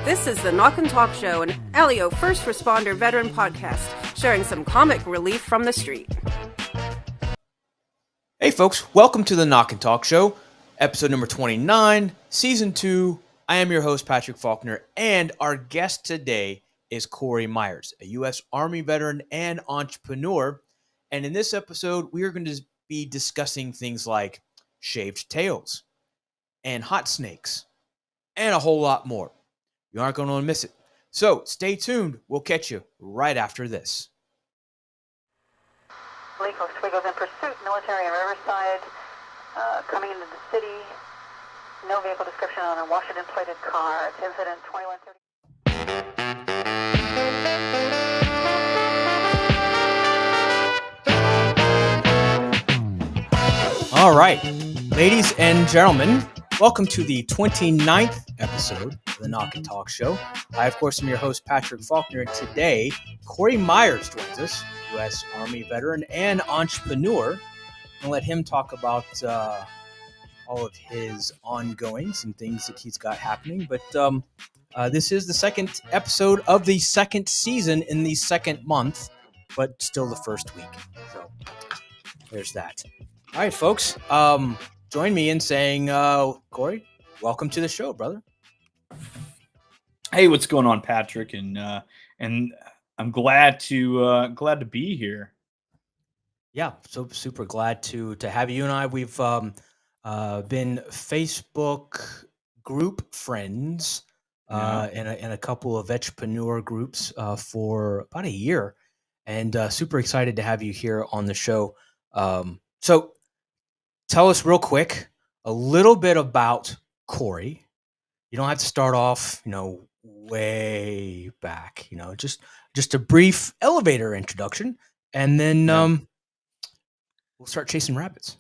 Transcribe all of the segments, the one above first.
This is the Knock&Talk Show, an Alio first responder veteran podcast, sharing some comic relief from the street. Hey folks, welcome to the Knock&Talk Show, episode number 29, season 2. I am your host, Patrick Faulkner, and our guest today is Cory Myres, a U.S. Army veteran and entrepreneur. And in this episode, we are going to be discussing things like shaved tails and hot snakes and a whole lot more. You aren't going to miss it. So stay tuned. We'll catch you right after this. Lake Oswego's in pursuit, military in Riverside, coming into the city. No vehicle description on a Washington plated car. It's incident 2130. All right, ladies and gentlemen, welcome to the 29th episode of the Knock&Talk Show. I, of course, am your host, Patrick Faulkner, and today, Cory Myres joins us, U.S. Army veteran and entrepreneur. I'll let him talk about all of his ongoings and things that he's got happening. But this is the second episode of the second season in the second month, but still the first week. So there's that. All right, folks. Join me in saying, Cory, welcome to the show, brother. Hey, what's going on, Patrick? And I'm glad to be here. Yeah, so super glad to have you and I. We've been Facebook group friends in a couple of entrepreneur groups for about a year, and super excited to have you here on the show. So tell us real quick a little bit about Cory. You don't have to start off, way back. Just a brief elevator introduction, and then we'll start chasing rabbits.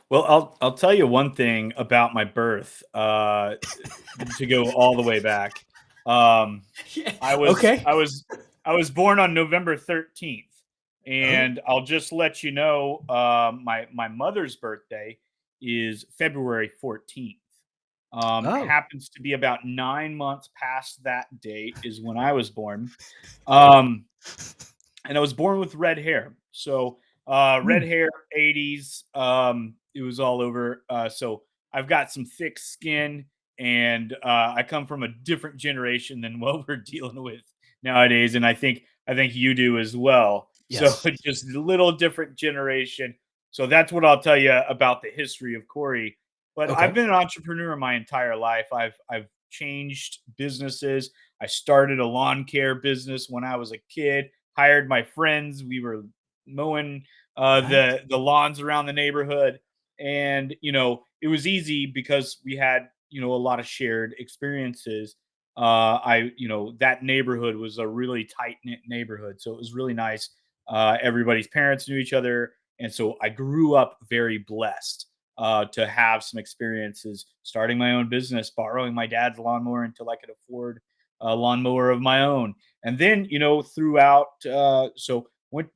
Well, I'll tell you one thing about my birth. To go all the way back, I was born on November 13th, and I'll just let you know, my mother's birthday is February 14th. Happens to be about 9 months past that date is when I was born. And I was born with red hair. So red hair, 80s. It was all over. So I've got some thick skin, and I come from a different generation than what we're dealing with nowadays. And I think you do as well. Yes. So just a little different generation. So that's what I'll tell you about the history of Cory. But I've been an entrepreneur my entire life. I've changed businesses. I started a lawn care business when I was a kid, hired my friends. We were mowing the lawns around the neighborhood. And, it was easy because we had, a lot of shared experiences. That neighborhood was a really tight-knit neighborhood. So it was really nice. Everybody's parents knew each other. And so I grew up very blessed to have some experiences starting my own business, borrowing my dad's lawnmower until I could afford a lawnmower of my own. And then, throughout, went,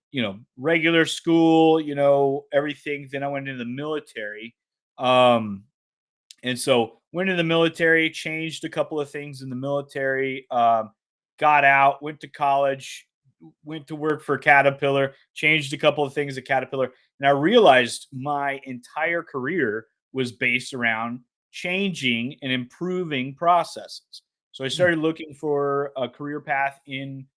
regular school, everything. Then I went into the military. And so went into the military, changed a couple of things in the military, got out, went to college, went to work for Caterpillar, changed a couple of things at Caterpillar. And I realized my entire career was based around changing and improving processes. So I started looking for a career path in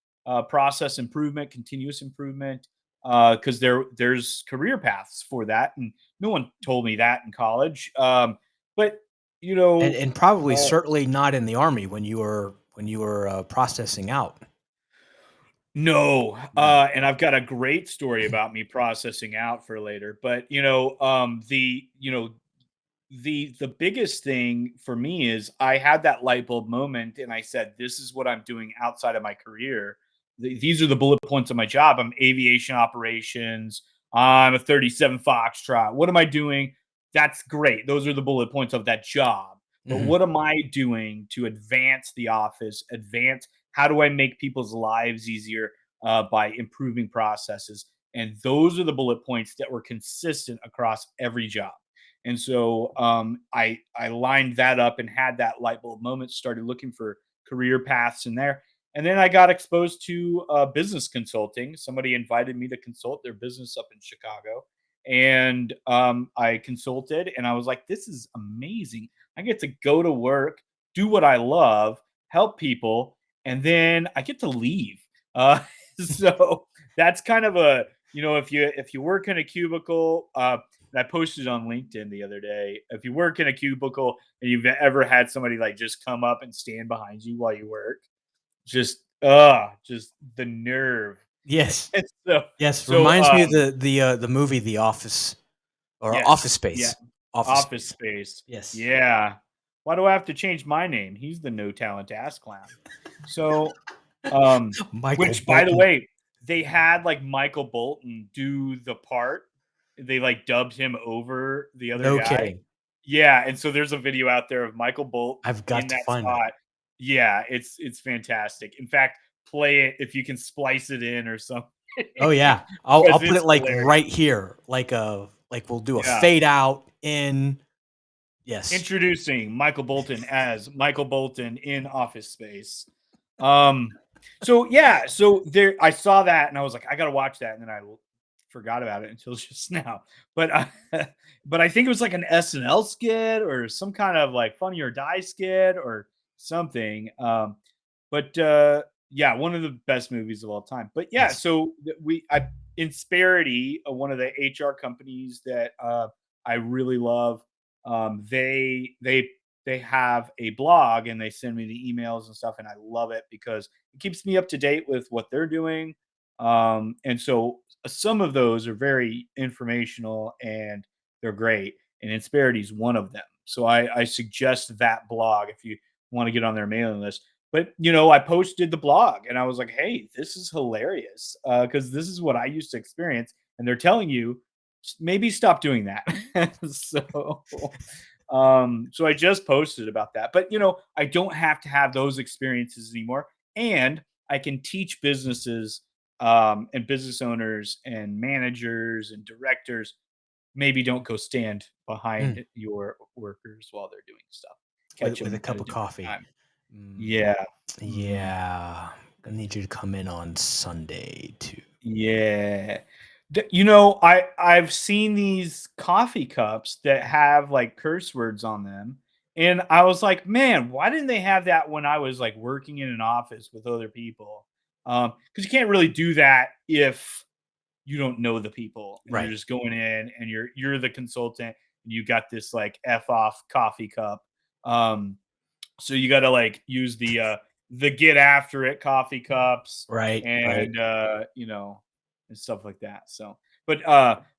process improvement, continuous improvement, because there's career paths for that. And no one told me that in college. But, and probably certainly not in the Army when you were processing out. No. And I've got a great story about me processing out for later, but the biggest thing for me is I had that light bulb moment and I said, this is what I'm doing outside of my career. These are the bullet points of my job. I'm aviation operations. I'm a 37 Foxtrot. What am I doing? That's great. Those are the bullet points of that job. But what am I doing to advance the office, how do I make people's lives easier by improving processes? And those are the bullet points that were consistent across every job. And so I lined that up and had that light bulb moment, started looking for career paths in there. And then I got exposed to business consulting. Somebody invited me to consult their business up in Chicago. And I consulted and I was like, this is amazing. I get to go to work, do what I love, help people, and then I get to leave. So that's kind of a, if you work in a cubicle, and I posted on LinkedIn the other day, if you work in a cubicle and you've ever had somebody like just come up and stand behind you while you work, just the nerve. Yes. And so Yes. so Reminds me of the movie The Office or Office yes, yeah, Space. Office Space. Space. Yes. Yeah. Why do I have to change my name? He's the no talent ass clown. So, Michael which by the Bolton. way, they had like Michael Bolton do the part. They like dubbed him over the other No guy. kidding. Yeah, and so there's a video out there of Michael Bolton I've got in to that find that. spot. Yeah, it's fantastic. In fact, play it if you can splice it in or something. Oh yeah. I'll Because put it's it like hilarious. right here. Like we'll do a Yeah. fade out in. Yes. Introducing Michael Bolton as Michael Bolton in Office Space. So yeah, so there I saw that and I was like, I gotta watch that, and then I forgot about it until just now. But but I think it was like an SNL skit or some kind of like Funny or Die skit or something. But yeah, one of the best movies of all time. But yeah, Yes. so Insperity, one of the HR companies that I really love, they have a blog and they send me the emails and stuff, and I love it because it keeps me up to date with what they're doing. And so some of those are very informational and they're great, and Insperity is one of them. So I suggest that blog if you want to get on their mailing list. But I posted the blog and I was like, hey, this is hilarious because this is what I used to experience, and they're telling you maybe stop doing that. So I just posted about that. But I don't have to have those experiences anymore, and I can teach businesses and business owners and managers and directors, maybe don't go stand behind your workers while they're doing stuff. Catch With a them at cup a of different coffee. time. Yeah. Yeah. I need you to come in on Sunday too. Yeah. I've seen these coffee cups that have like curse words on them. And I was like, man, why didn't they have that when I was like working in an office with other people? Because you can't really do that if you don't know the people and Right. you're just going in and you're the consultant and you got this like F off coffee cup. So you got to like use the get after it coffee cups Right. and and stuff like that. So but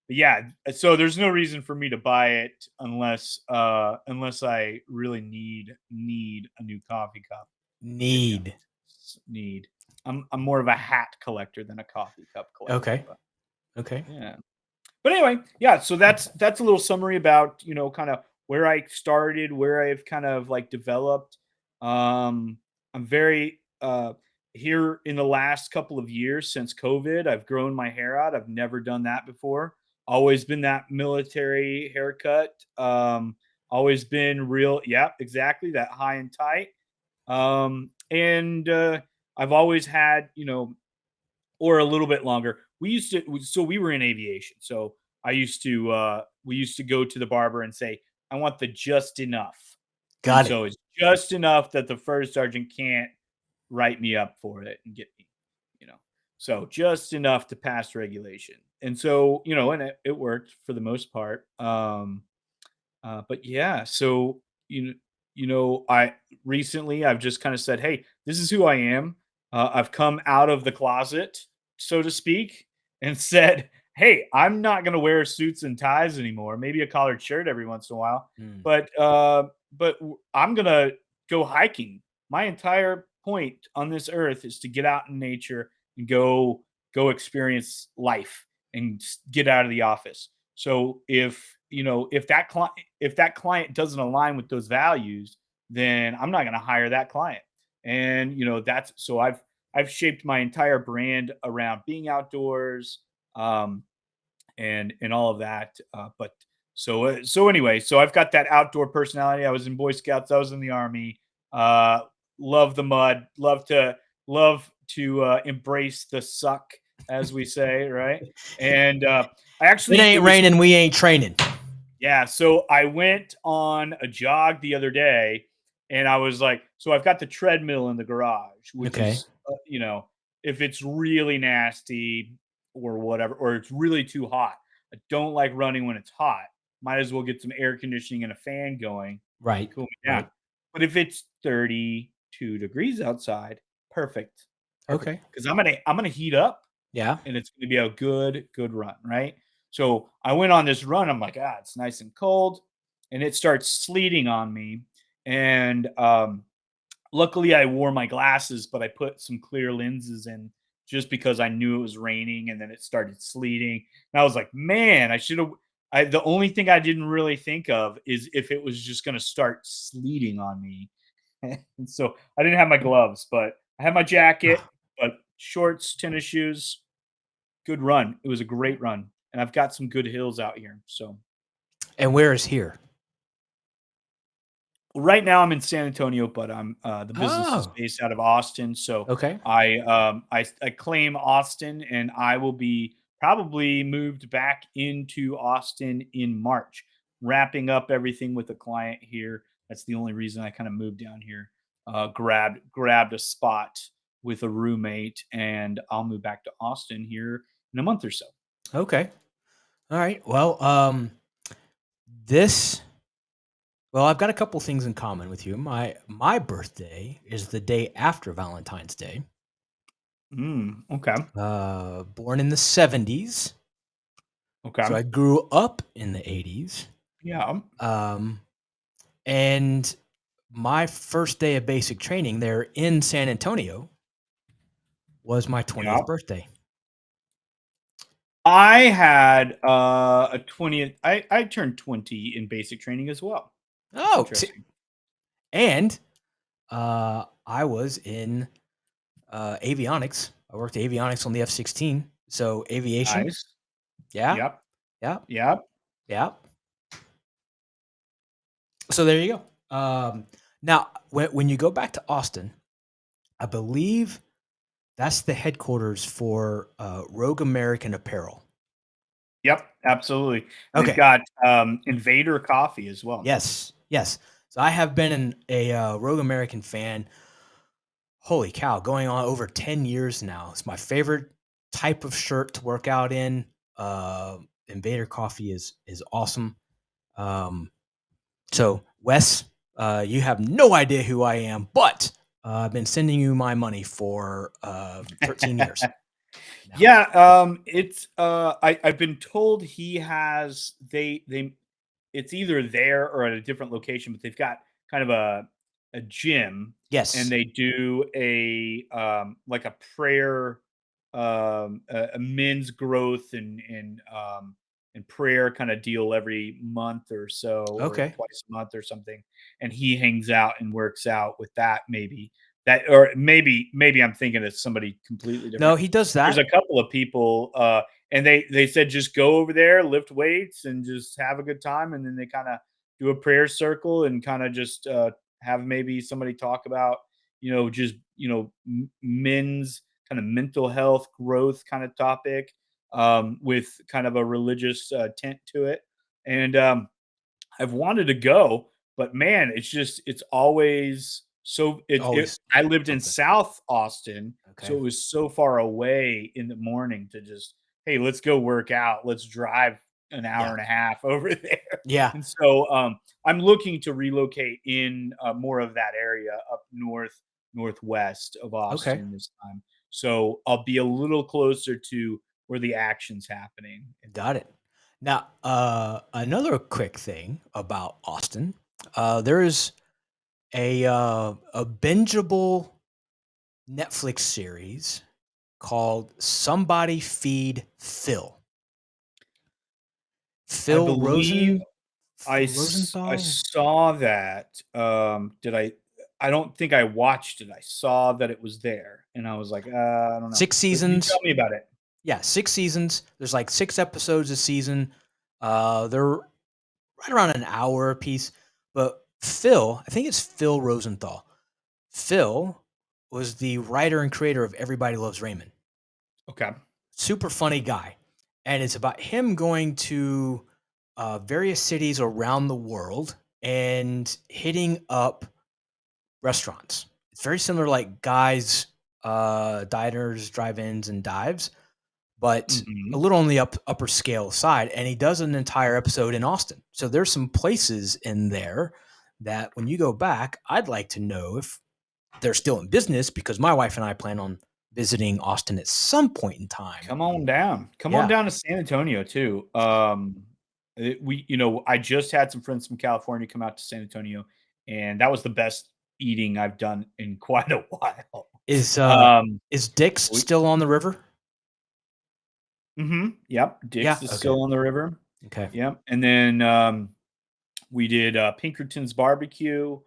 yeah, so there's no reason for me to buy it unless I really need a new coffee cup. Need. Need. I'm more of a hat collector than a coffee cup collector. Okay. But, Okay. yeah. But anyway, yeah, so that's a little summary about, kind of where I started, where I've kind of like developed. I'm very here in the last couple of years since COVID, I've grown my hair out. I've never done that before. Always been that military haircut. Always been real, yeah, exactly, that high and tight. And I've always had, or a little bit longer. So we were in aviation. So we used to go to the barber and say, I want the just enough. And Got it. so it's just enough that the first sergeant can't write me up for it and get me, so just enough to pass regulation. And so, and it worked for the most part. But yeah, so, I've just kind of said, hey, this is who I am. I've come out of the closet, so to speak, and said, hey, I'm not going to wear suits and ties anymore. Maybe a collared shirt every once in a while, but I'm going to go hiking. My entire point on this earth is to get out in nature and go experience life and get out of the office. So if that client doesn't align with those values, then I'm not going to hire that client. And that's so I've shaped my entire brand around being outdoors, and all of that. But so anyway, so I've got that outdoor personality. I was in Boy Scouts. I was in the Army. love the mud, love to embrace the suck, as we say, right? And It was raining, we ain't training. yeah. So I went on a jog the other day, and I was like, so I've got the treadmill in the garage, which Okay. is, if it's really nasty or whatever, or it's really too hot. I don't like running when it's hot. Might as well get some air conditioning and a fan going, Right. cool me down. Right. But if it's 32 degrees outside, perfect. Perfect. Okay. Because I'm gonna heat up, Yeah. and it's gonna be a good run, right? So I went on this run. I'm like, it's nice and cold, and it starts sleeting on me. And luckily, I wore my glasses, but I put some clear lenses in just because I knew it was raining, and then it started sleeting. And I was like, man, I should have. The only thing I didn't really think of is if it was just going to start sleeting on me. And so I didn't have my gloves, but I had my jacket, but shorts, tennis shoes, good run. It was a great run, and I've got some good hills out here. So And where is here? right now I'm in San Antonio, but I'm the business is Oh. based out of Austin. So Okay. I claim Austin, and I will be probably moved back into Austin in March, wrapping up everything with a client here. That's the only reason I kind of moved down here. Grabbed a spot with a roommate, and I'll move back to Austin here in a month or so. Okay. All right. Well, this. Well, I've got a couple things in common with you. My birthday is the day after Valentine's Day. Okay. Born in the 70s. Okay. So I grew up in the 80s. Yeah. And my first day of basic training there in San Antonio was my 20th Yeah. birthday. I had a 20th. I turned 20 in basic training as well. That's Oh, interesting. and I was in avionics. I worked avionics on the F-16. So aviation. Nice. Yeah. Yep. Yeah. Yep. Yeah. So there you go. Now, when you go back to Austin, I believe that's the headquarters for Rogue American Apparel. Yep. Absolutely. And they've Okay. got Invader Coffee as well. Yes. Yes. So I have been a Rogue American fan. Holy cow, going on over 10 years now. It's my favorite type of shirt to work out in. Invader Coffee is awesome. So Wes, you have no idea who I am, but I've been sending you my money for 13 years. Now. Yeah, it's I've been told he has they it's either there or at a different location, but they've got kind of a gym, Yes. and they do a like a prayer, a men's growth and prayer kind of deal every month or so, or Okay. twice a month or something. And he hangs out and works out with that, maybe that, or maybe I'm thinking of somebody completely different. No, he does that. There's a couple of people, and they said just go over there, lift weights, and just have a good time, and then they kind of do a prayer circle and kind of just have maybe somebody talk about just men's kind of mental health growth kind of topic, with kind of a religious tint to it. And I've wanted to go, but man, it's always so Always I lived in something. South Austin, so Okay. it was so far away in the morning to just, hey, let's go work out. Let's drive an hour Yeah. and a half over there. Yeah. And so I'm looking to relocate in more of that area up northwest of Austin this time. So I'll be a little closer to where the action's happening. Got it. Now, another quick thing about Austin, there is a bingeable Netflix series called "Somebody Feed Phil." I Phil believe I Rosenthal. saw that. Did I? I don't think I watched it. I saw that it was there, and I was like, I don't know. 6 But you seasons. tell me about it. Yeah, 6 seasons. There's like 6 episodes a season. They're right around an hour a piece. But Phil, I think it's Phil Rosenthal. Phil was the writer and creator of Everybody Loves Raymond. Okay. Super funny guy. And it's about him going to various cities around the world and hitting up restaurants. It's very similar to like Guys, diners, drive-ins, and dives, but a little on the upper scale side. And he does an entire episode in Austin. So there's some places in there that when you go back, I'd like to know if they're still in business, because my wife and I plan on visiting Austin at some point in time. Come on down. Come Yeah. on down to San Antonio too. I just had some friends from California come out to San Antonio, and that was the best eating I've done in quite a while. Is Dick's still on the river? Yep. Dick's is still on the river. Okay. Yep. And then we did Pinkerton's barbecue,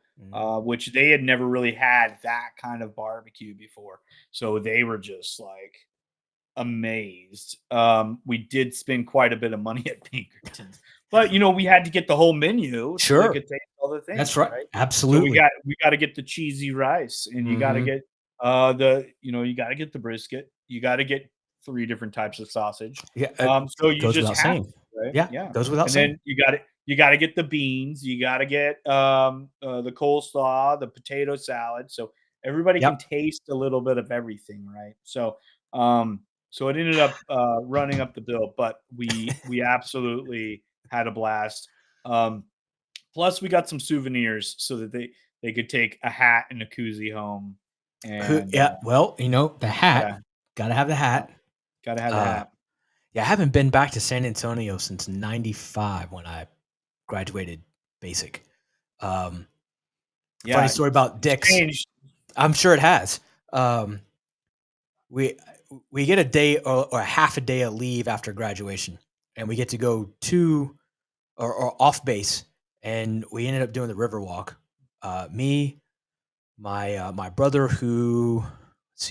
which they had never really had that kind of barbecue before. So they were just like amazed. We did spend quite a bit of money at Pinkerton's, but we had to get the whole menu. Sure. So we could taste all the things. That's right. Absolutely. So we got to get the cheesy rice, and you got to get you got to get the brisket. You got to get 3 different types of sausage. Yeah. So you goes just without have saying. to, right? Yeah. Goes without And saying. then you got to get the beans. You got to get the coleslaw, the potato salad. So everybody can taste a little bit of everything, right? So so it ended up running up the bill, but we absolutely had a blast. Plus, we got some souvenirs so that they could take a hat and a koozie home. And well, the hat. Gotta have the hat. Gotta have the hat. Yeah, I haven't been back to San Antonio since '95 when I graduated basic. Funny story about Dick's. Changed. I'm sure it has. We get a day or a half a day of leave after graduation, and we get to go to or off base, and we ended up doing the river walk. Me, my brother, who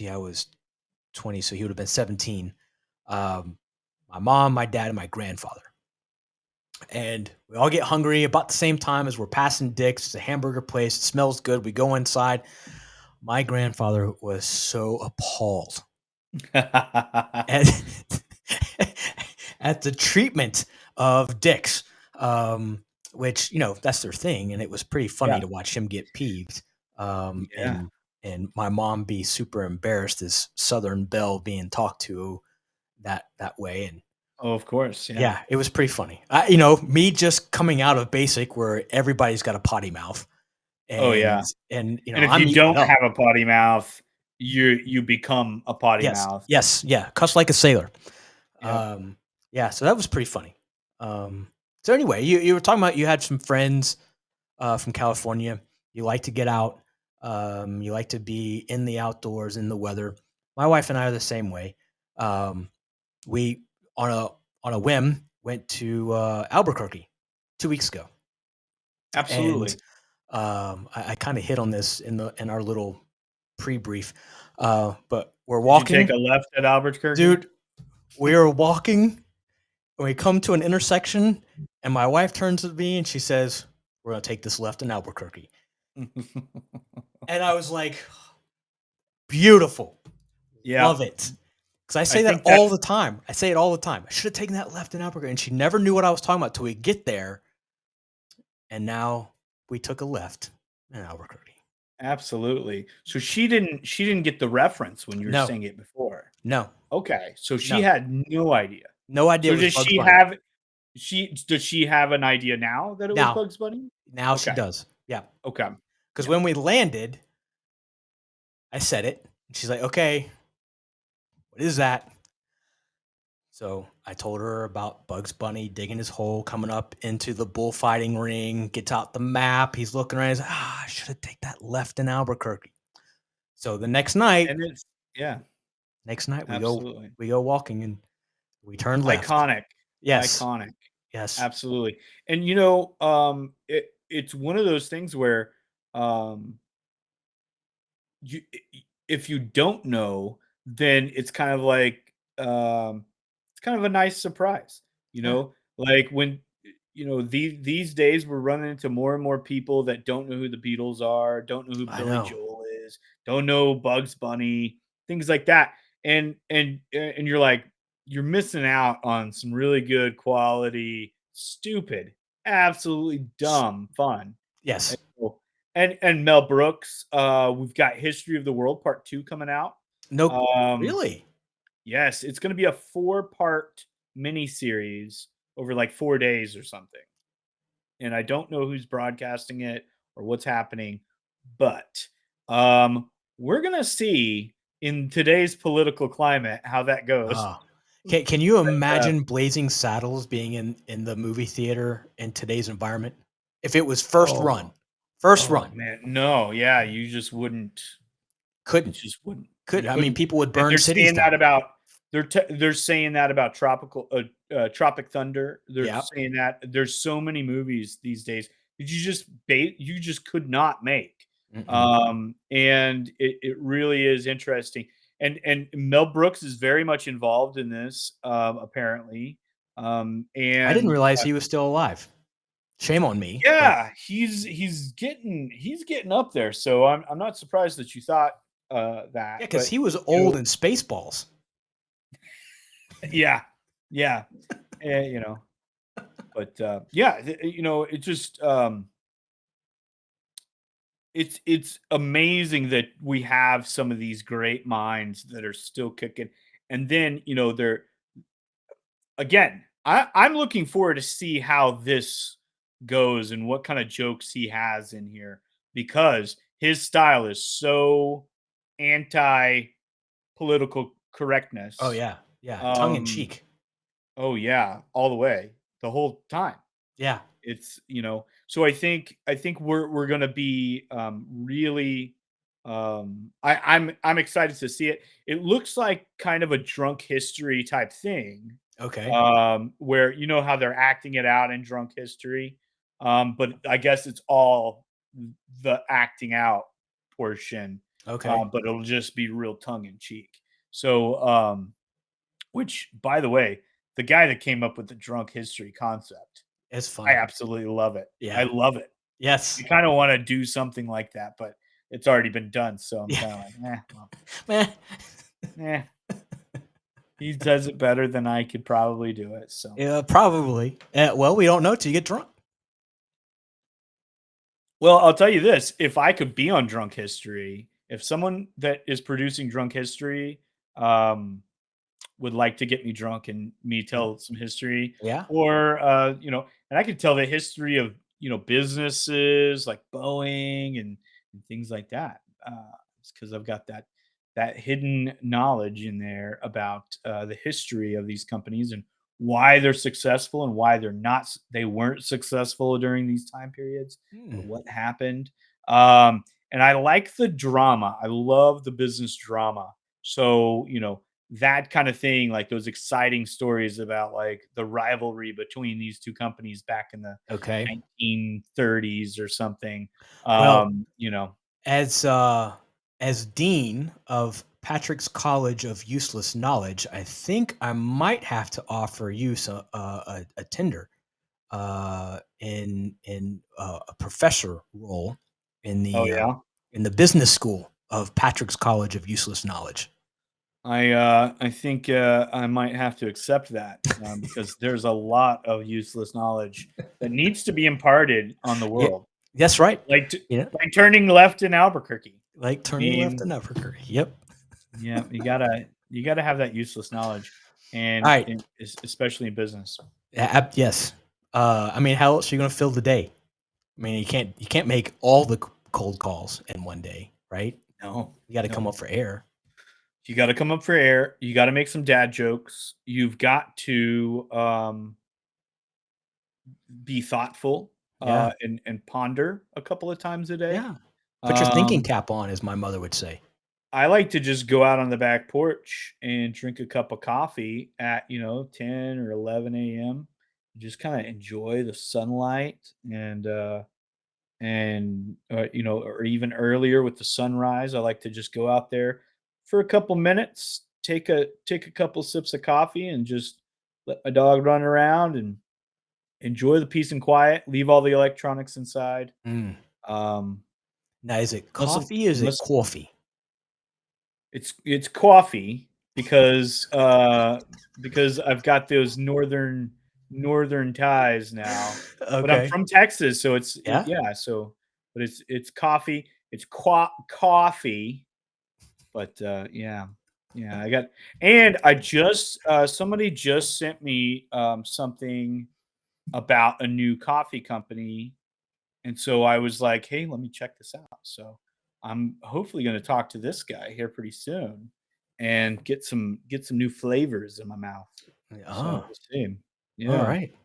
I was 20, so he would have been 17. My mom, my dad, and my grandfather. And we all get hungry about the same time as we're passing Dick's. It's a hamburger place. It smells good. We go inside. My grandfather was so appalled at the treatment of Dick's, which, that's their thing. And it was pretty funny to watch him get peeved. And my mom be super embarrassed as Southern Belle being talked to that way. And of course. Yeah, it was pretty funny. Me just coming out of basic where everybody's got a potty mouth. And, and if you don't have a potty mouth, you become a potty mouth. Yes. Yeah. Cuss like a sailor. So that was pretty funny. So anyway, you were talking about, you had some friends from California. You like to get out. You like to be in the outdoors, in the weather. My wife and I are the same way. We on a whim went to Albuquerque 2 weeks ago. Absolutely. And I kind of hit on this in our little pre-brief, but we're walking. Did you take a left at Albuquerque? Dude, we were walking, and we come to an intersection, and my wife turns to me and she says, "We're gonna take this left in Albuquerque." And I was like, beautiful. Yeah. Love it. Because I say that all the time. I say it all the time. I should have taken that left in Albuquerque. And she never knew what I was talking about till we get there. And now we took a left in Albuquerque. Absolutely. So she didn't get the reference when you were saying it before. No. Okay. So she had no idea. No idea. So does she have an idea now that it was Bugs Bunny? Now she does. Yeah. Okay. Because when we landed, I said it. And she's like, "Okay, what is that?" So I told her about Bugs Bunny digging his hole, coming up into the bullfighting ring, gets out the map. He's looking around. He's like, I should have taken that left in Albuquerque. So the next night, we go walking and we turn left. Iconic. Yes. Iconic. Yes. Absolutely. And it's one of those things where if you don't know, then it's kind of like it's kind of a nice surprise, like when these days we're running into more and more people that don't know who the Beatles are, don't know who Billy Joel is, don't know Bugs Bunny, things like that. And you're like, you're missing out on some really good quality, stupid, absolutely dumb fun. Yes. And Mel Brooks, we've got History of the World Part 2 coming out. No, Um, really? yes, it's gonna be a 4-part miniseries over like 4 days or something. And I don't know who's broadcasting it or what's happening, but we're gonna see in today's political climate how that goes. Oh. Can you Uh, imagine Blazing Saddles being in the movie theater in today's environment? If it was oh, first oh run, man, no, yeah, you just wouldn't. You couldn't just wouldn't. could You I mean couldn't. people would And burn they're cities saying that down. about they're saying that about Tropic Thunder. They're Yeah. saying that there's so many movies these days that you just could not make. Mm-mm. And it really is interesting. And Mel Brooks is very much involved in this, apparently. I didn't And realize he was still alive. Shame on me, but yeah, he's getting up there. So I'm not surprised that you thought yeah, that, because but he was you old know, in Spaceballs. yeah, yeah, you know, but yeah, it just it's amazing that we have some of these great minds that are still kicking, and then they're again. I'm looking forward to see how this goes and what kind of jokes he has in here because his style is so anti political Oh correctness. yeah, yeah, tongue in Um, cheek. oh yeah, all the way, the whole time. Yeah. It's so I think we're gonna be really I'm excited to see it. It looks like kind of a drunk history type thing, Okay. where how they're acting it out in drunk history. But I guess it's all the acting out portion, Okay. but it'll just be real tongue in cheek. So which, by the way, the guy that came up with the drunk history concept, It's I funny. absolutely love it. I Yeah. love it. Yes. I kind of want to do something like that, but it's already been done. So I'm Yeah. kind of like, well, Meh. eh, he does it better than I could probably do it. So, Yeah, probably. Well, we don't know till you get drunk. well, I'll tell you this: if I could be on Drunk History, if someone that is producing Drunk History, um, would like to get me drunk and me Mm. tell some history, Yeah. or and I could tell the history of businesses like Boeing and things like that. It's because I've got that hidden knowledge in there about the history of these companies and why they're successful and why they weren't successful during these time periods or Hmm. what happened. And I like the drama. I love the business drama. So that kind of thing, like those exciting stories about like the rivalry between these two companies back in the Okay. 1930s or something. Well, Um, you know, as dean of Patrick's College of Useless Knowledge, I think I might have to offer you a tender in a professor role oh yeah. in the business school of Patrick's College of Useless Knowledge. I think I might have to accept that because there's a lot of useless knowledge that needs to be imparted on the Yeah, world, that's right. like Yeah, like turning left in Albuquerque. like I turning left mean, in Africa. Yep. yeah, you gotta have that useless knowledge, All and, right. especially in business. Yes. I mean, how else are you going to fill the day? I mean, you can't make all the cold calls in one day, right? No, You got to come no, up for air. you got to come up for air. You got to make some dad jokes. You've got to be thoughtful Yeah. and ponder a couple of times a day. Yeah. Put your thinking Um, cap on, as my mother would say. I like to just go out on the back porch and drink a cup of coffee at 10 or 11 a.m. Just kind of enjoy the sunlight and or even earlier with the sunrise. I like to just go out there for a couple minutes, take a couple sips of coffee, and just let my dog run around and enjoy the peace and quiet. Leave all the electronics inside. Mm. Um, Now, is it unless coffee or is it unless coffee? It's coffee because I've got those northern ties now. But I'm Okay. from Texas, so Yeah. yeah. So, but it's coffee. It's coffee. But yeah, I got, and I just somebody just sent me something about a new coffee company, and so I was like, hey, let me check this out. So I'm hopefully going to talk to this guy here pretty soon and get some new flavors in my mouth. So Oh, we'll see. all Yeah. right.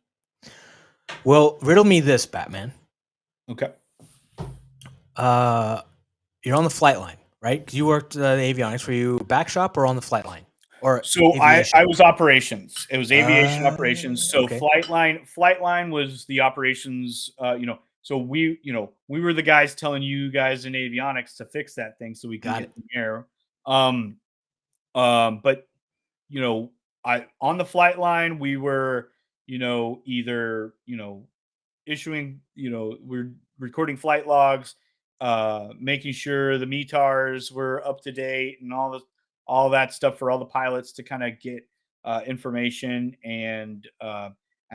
Well, riddle me this, Batman. Okay. Uh, you're on the flight line, right? 'Cause you worked the avionics. Were you back shop or on the flight line or So I aviation? was operations. It was aviation operations. So Okay. flight line was the operations. So we were the guys telling you guys in avionics to fix that thing so we can Got get it. in the air. Um, but you know, I on the flight line we were either issuing, we're recording flight logs, making sure the METARs were up to date and all that stuff for all the pilots to kind of get information, and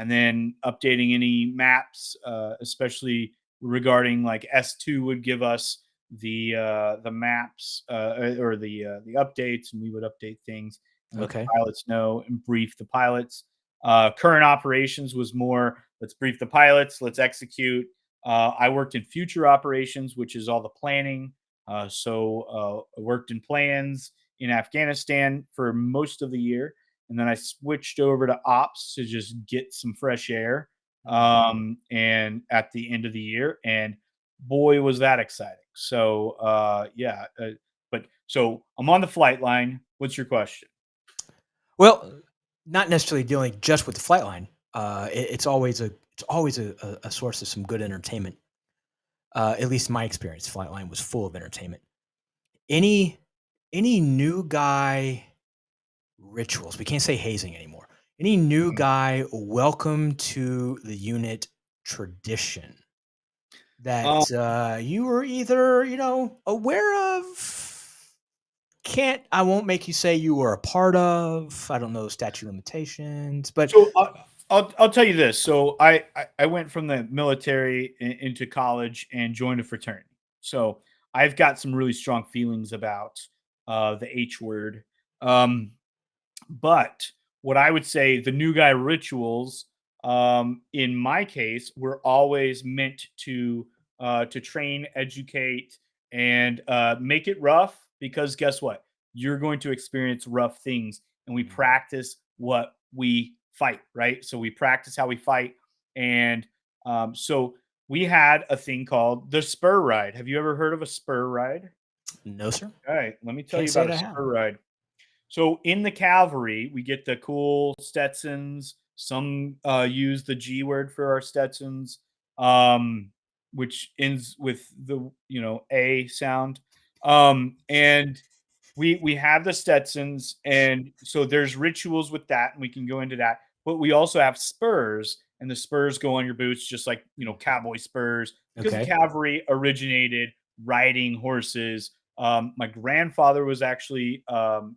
then updating any maps, especially regarding like S2 would give us the maps, or the updates, and we would update things and let the Okay. pilots know and brief the pilots. Current operations was more, let's brief the pilots, let's execute. I worked in future operations, which is all the planning. I worked in plans in Afghanistan for most of the year. And then I switched over to ops to just get some fresh air. Mhm. And at the end of the year, and boy, was that exciting. So, yeah. But so I'm on the flight line. What's your question? Well, not necessarily dealing just with the flight line. It's always a source of some good entertainment. At least in my experience, flight line was full of entertainment. Any any new guy rituals? We can't say hazing anymore. Any new guy welcome to the unit tradition Um, that you were either aware of? Can't I won't make you say you were a part of. I don't know statute limitations, but So I'll tell you this. So I went from the military into college and joined a fraternity. So I've got some really strong feelings about the H word. Um, but what I would say, the new guy rituals, in my case, were always meant to train, educate, and make it rough. Because guess what? You're going to experience rough things, and we Mhm. practice what we fight. Right. So we practice how we fight, and so we had a thing called the spur ride. Have you ever heard of a spur ride? No, sir. All right, let me tell Can't you say about it a I have. spur ride. So in the cavalry, we get the cool Stetsons. Some use the G word for our Stetsons, um, which ends with the A sound. And we have the Stetsons, and so there's rituals with that, and we can go into that. But we also have spurs, and the spurs go on your boots, just like cowboy spurs, because the Okay. cavalry originated riding horses. My grandfather was actually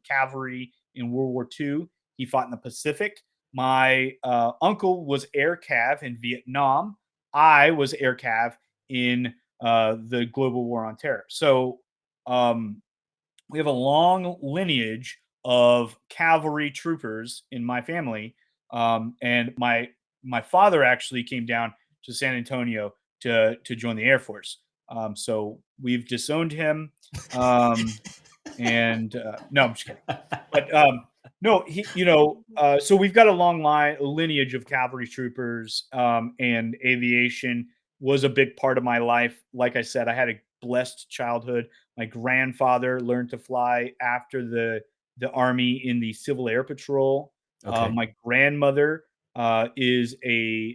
cavalry in World War II. He fought in the Pacific. My uncle was air cav in Vietnam. I was air cav in the global war on terror. So um, we have a long lineage of cavalry troopers in my family, and my father actually came down to San Antonio to join the Air Force. So we've disowned him, and no, I'm just kidding. But no, so we've got a long lineage of cavalry troopers, and aviation was a big part of my life. Like I said, I had a blessed childhood. My grandfather learned to fly after the army in the Civil Air Patrol. Okay. My grandmother is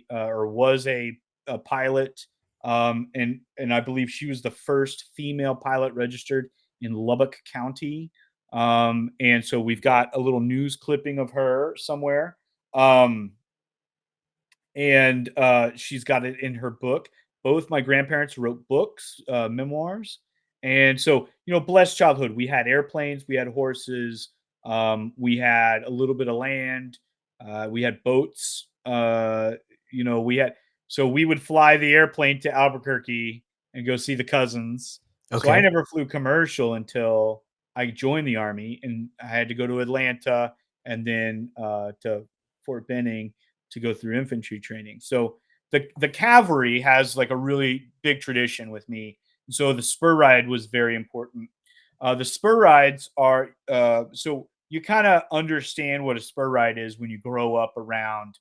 or was a pilot, and I believe she was the first female pilot registered in Lubbock County. And so we've got a little news clipping of her somewhere. Um, and she's got it in her book. Both my grandparents wrote books, memoirs, And so, blessed childhood. We had airplanes, we had horses, we had a little bit of land, we had boats. We had so we would fly the airplane to Albuquerque and go see the cousins. So I Okay. never flew commercial until I joined the army, and I had to go to Atlanta and then to Fort Benning to go through infantry training. So the cavalry has like a really big tradition with me. So the spur ride was very important. The spur rides are so you kind of understand what a spur ride is when you grow up around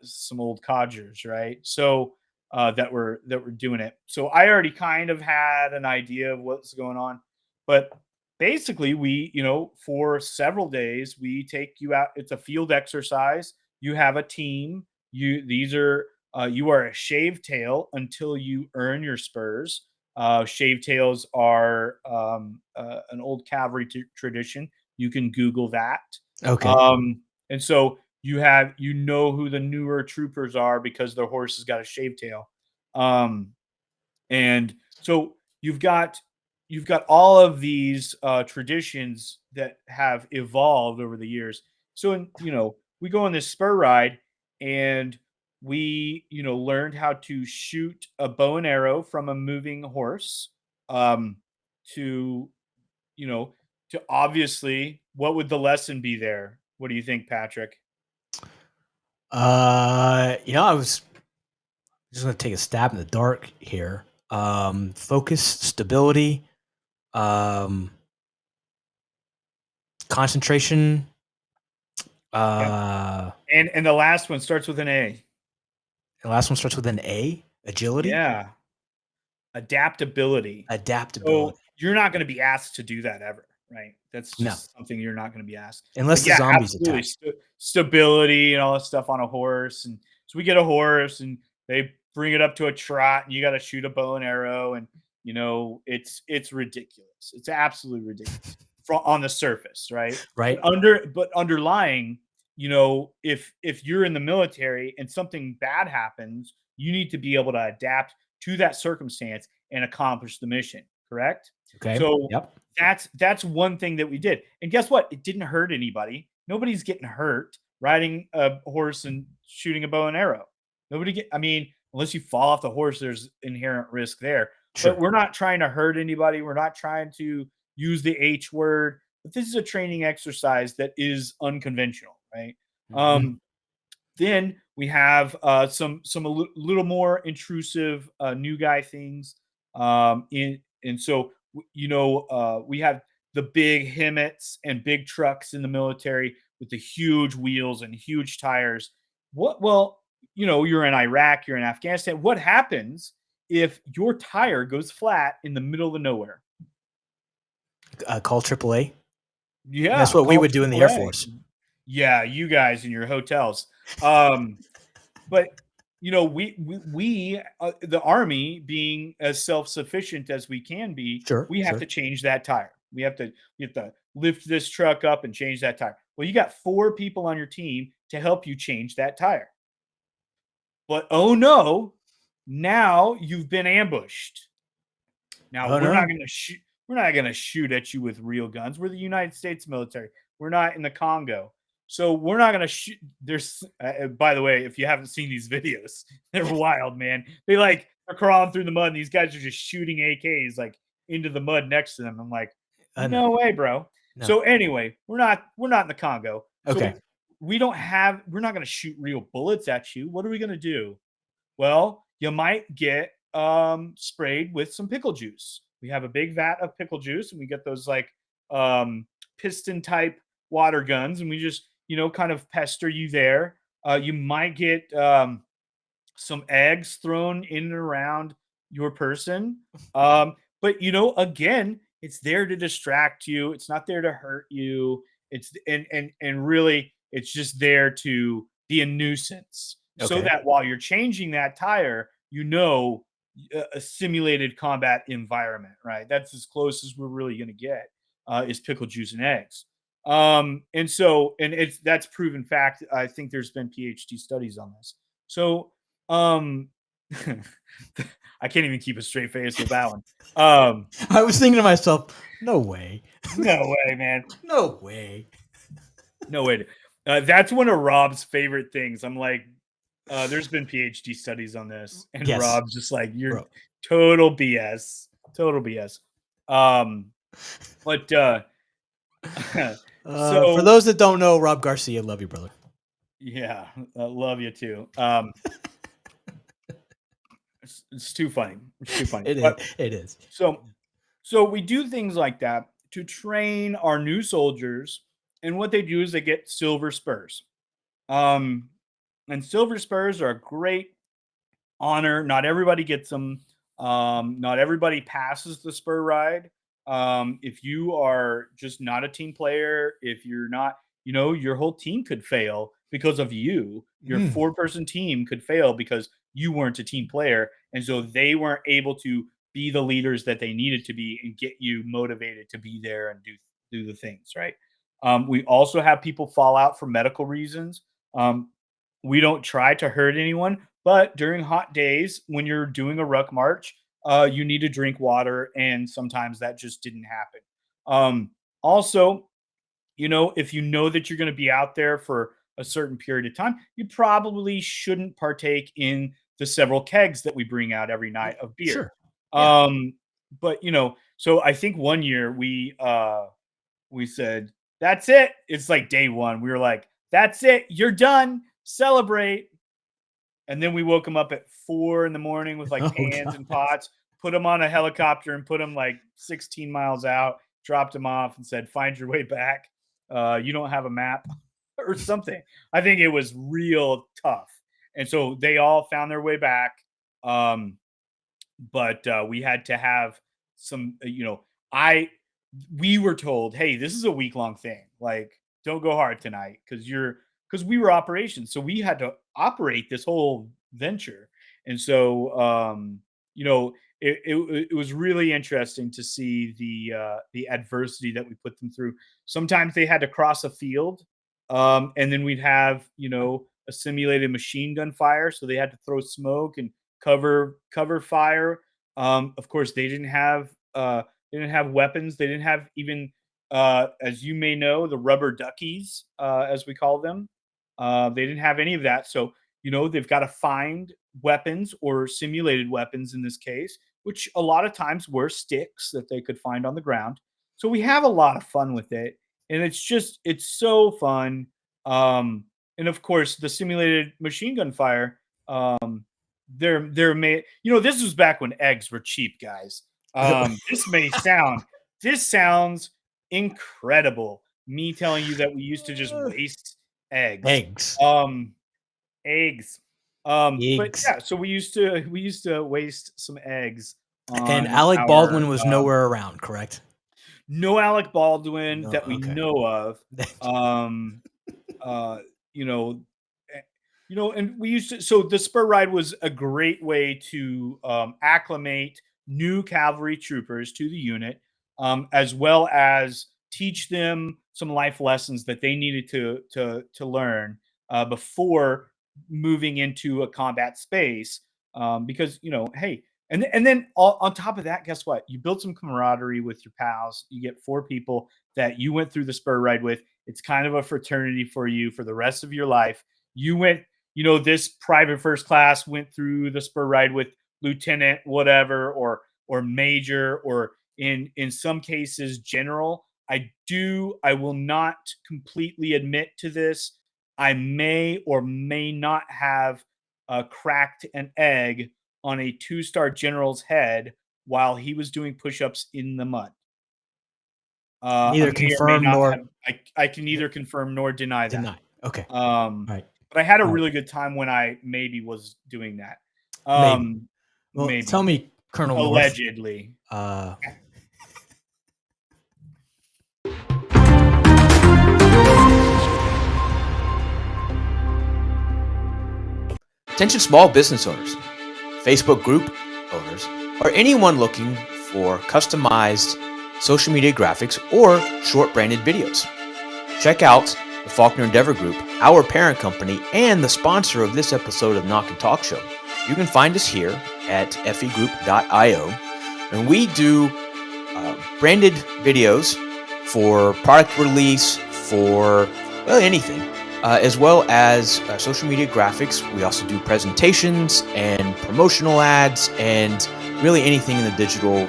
some old codgers, right? So that were doing it. So I already kind of had an idea of what's going on, but basically we, for several days we take you out. It's a field exercise. You have a team. You are a shaved tail until you earn your spurs. Shaved tails are an old cavalry tradition. You can Google that. Okay. And so who the newer troopers are because their horse has got a shaved tail. And so you've got all of these traditions that have evolved over the years. So we go on this spur ride, and we learned how to shoot a bow and arrow from a moving horse. To you know to obviously, what would the lesson be there? What do you think, Patrick? I was just going to take a stab in the dark here. Focus, stability, um, concentration. Yep. Uh, And the last one starts with an A. the last one starts with an A. Agility, Yeah. Adaptability. So adaptability. you're not going to be asked to do that ever, right? That's No, just something you're not going to be asked. unless But the yeah, zombies absolutely. attack. Stability and all that stuff on a horse. And so we get a horse, and they bring it up to a trot, and you got to shoot a bow and arrow. And, it's ridiculous. It's absolutely ridiculous on the surface, right? But Right. underlying, if you're in the military and something bad happens, you need to be able to adapt to that circumstance and accomplish the mission, correct? Okay. So Yep. that's one thing that we did. And guess what? It didn't hurt anybody. Nobody's getting hurt riding a horse and shooting a bow and arrow. I mean, unless you fall off the horse, there's inherent risk there. But Sure. we're not trying to hurt anybody. We're not trying to use the H word. But this is a training exercise that is unconventional, right? Mhm. Um, then we have little more intrusive new guy things. We have the big Himmets and big trucks in the military with the huge wheels and huge tires. You're in Iraq, you're in Afghanistan. What happens if your tire goes flat in the middle of nowhere? Call AAA. That's Yeah, what we call would do in the Air AAA. Force. Yeah, you guys in your hotels. But the army, being as self-sufficient as we can be, Sure. we have Sure. to change that tire. We have to lift this truck up and change that tire. Well, you got 4 people on your team to help you change that tire. But oh no, now you've been ambushed. Now Oh no. we're not going to shoot at you with real guns. We're the United States military. We're not in the Congo. So we're not going to shoot. By the way, if you haven't seen these videos, they're wild, man. They're crawling through the mud, and these guys are just shooting AKs like into the mud next to them. I'm like, No. no way, bro. No. So anyway, we're not in the Congo. Okay. So we're not going to shoot real bullets at you. What are we going to do? Well, you might get sprayed with some pickle juice. We have a big vat of pickle juice, and we get those piston type water guns, and we just kind of pester you there. You might get some eggs thrown in and around your person. But again, it's there to distract you. It's not there to hurt you. And really, it's just there to be a nuisance, so Okay. that while you're changing that tire, a simulated combat environment, right? That's as close as we're really going to get, is pickle juice and eggs. That's proven fact. I think there's been PhD studies on this. So, I can't even keep a straight face with that one. I was thinking to myself, no way. No way, man. No way. No way. That's one of Rob's favorite things. I'm like, there's been PhD studies on this, and Yes. Rob's just like, you're Bro. total BS. Total BS. But so for those that don't know, Rob Garcia, love you, brother. yeah, love you too. It's too funny. It's too funny. It is. So we do things like that to train our new soldiers, and what they do is they get silver spurs. And silver spurs are a great honor. Not everybody gets them. Not everybody passes the spur ride. If you are just not a team player, if you're not, your whole team could fail because of you. Your 4-person team could fail because you weren't a team player. And so they weren't able to be the leaders that they needed to be and get you motivated to be there and do the things, right? We also have people fall out for medical reasons. We don't try to hurt anyone, but during hot days, when you're doing a ruck march, you need to drink water, and sometimes that just didn't happen. Also, if you know that you're going to be out there for a certain period of time, you probably shouldn't partake in the several kegs that we bring out every night of beer. Sure. Yeah. But so I think one year we said, that's it. It's like day one. We were like, that's it. You're done. Celebrate. And then we woke them up at 4 a.m. with like pans and pots, put them on a helicopter and put them like 16 miles out, dropped them off and said, find your way back. You don't have a map or something. I think it was real tough. And so they all found their way back. But we had to have some, we were told, hey, this is a week-long thing. Like, don't go hard tonight because we were operations. So we had to operate this whole venture. And so, it was really interesting to see the adversity that we put them through. Sometimes they had to cross a field, and then we'd have, a simulated machine gun fire. So they had to throw smoke and cover fire. Of course, they didn't have weapons. They didn't have even, as you may know, the rubber duckies, as we call them. They didn't have any of that. So, they've got to find weapons or simulated weapons in this case, which a lot of times were sticks that they could find on the ground. So we have a lot of fun with it. And it's so fun. And of course, the simulated machine gun fire, they're made, this was back when eggs were cheap, guys. This sounds incredible. Me telling you that we used to just waste eggs. Eggs. But yeah, so we used to waste some eggs. And Alec Baldwin was nowhere around, correct? No Alec Baldwin that we know of. And we used to, so the spur ride was a great way to acclimate new cavalry troopers to the unit, as well as teach them some life lessons that they needed to learn before moving into a combat space. Because, hey, and then on top of that, guess what? You build some camaraderie with your pals. You get 4 people that you went through the spur ride with. It's kind of a fraternity for you for the rest of your life. You went, this private first class went through the spur ride with lieutenant, whatever, or major, or in some cases, general. I will not completely admit to this. I may or may not have cracked an egg on a 2-star general's head while he was doing push-ups in the mud. Neither confirm nor I can neither confirm nor deny that. Okay. Right. But I had a really good time when I maybe was doing that. Maybe. Tell me, Colonel allegedly. Attention small business owners, Facebook group owners, or anyone looking for customized social media graphics or short branded videos. Check out the Faulkner Endeavor Group, our parent company, and the sponsor of this episode of Knock and Talk Show. You can find us here at fegroup.io. and we do branded videos for product release, for anything, as well as social media graphics. We also do presentations and promotional ads and really anything in the digital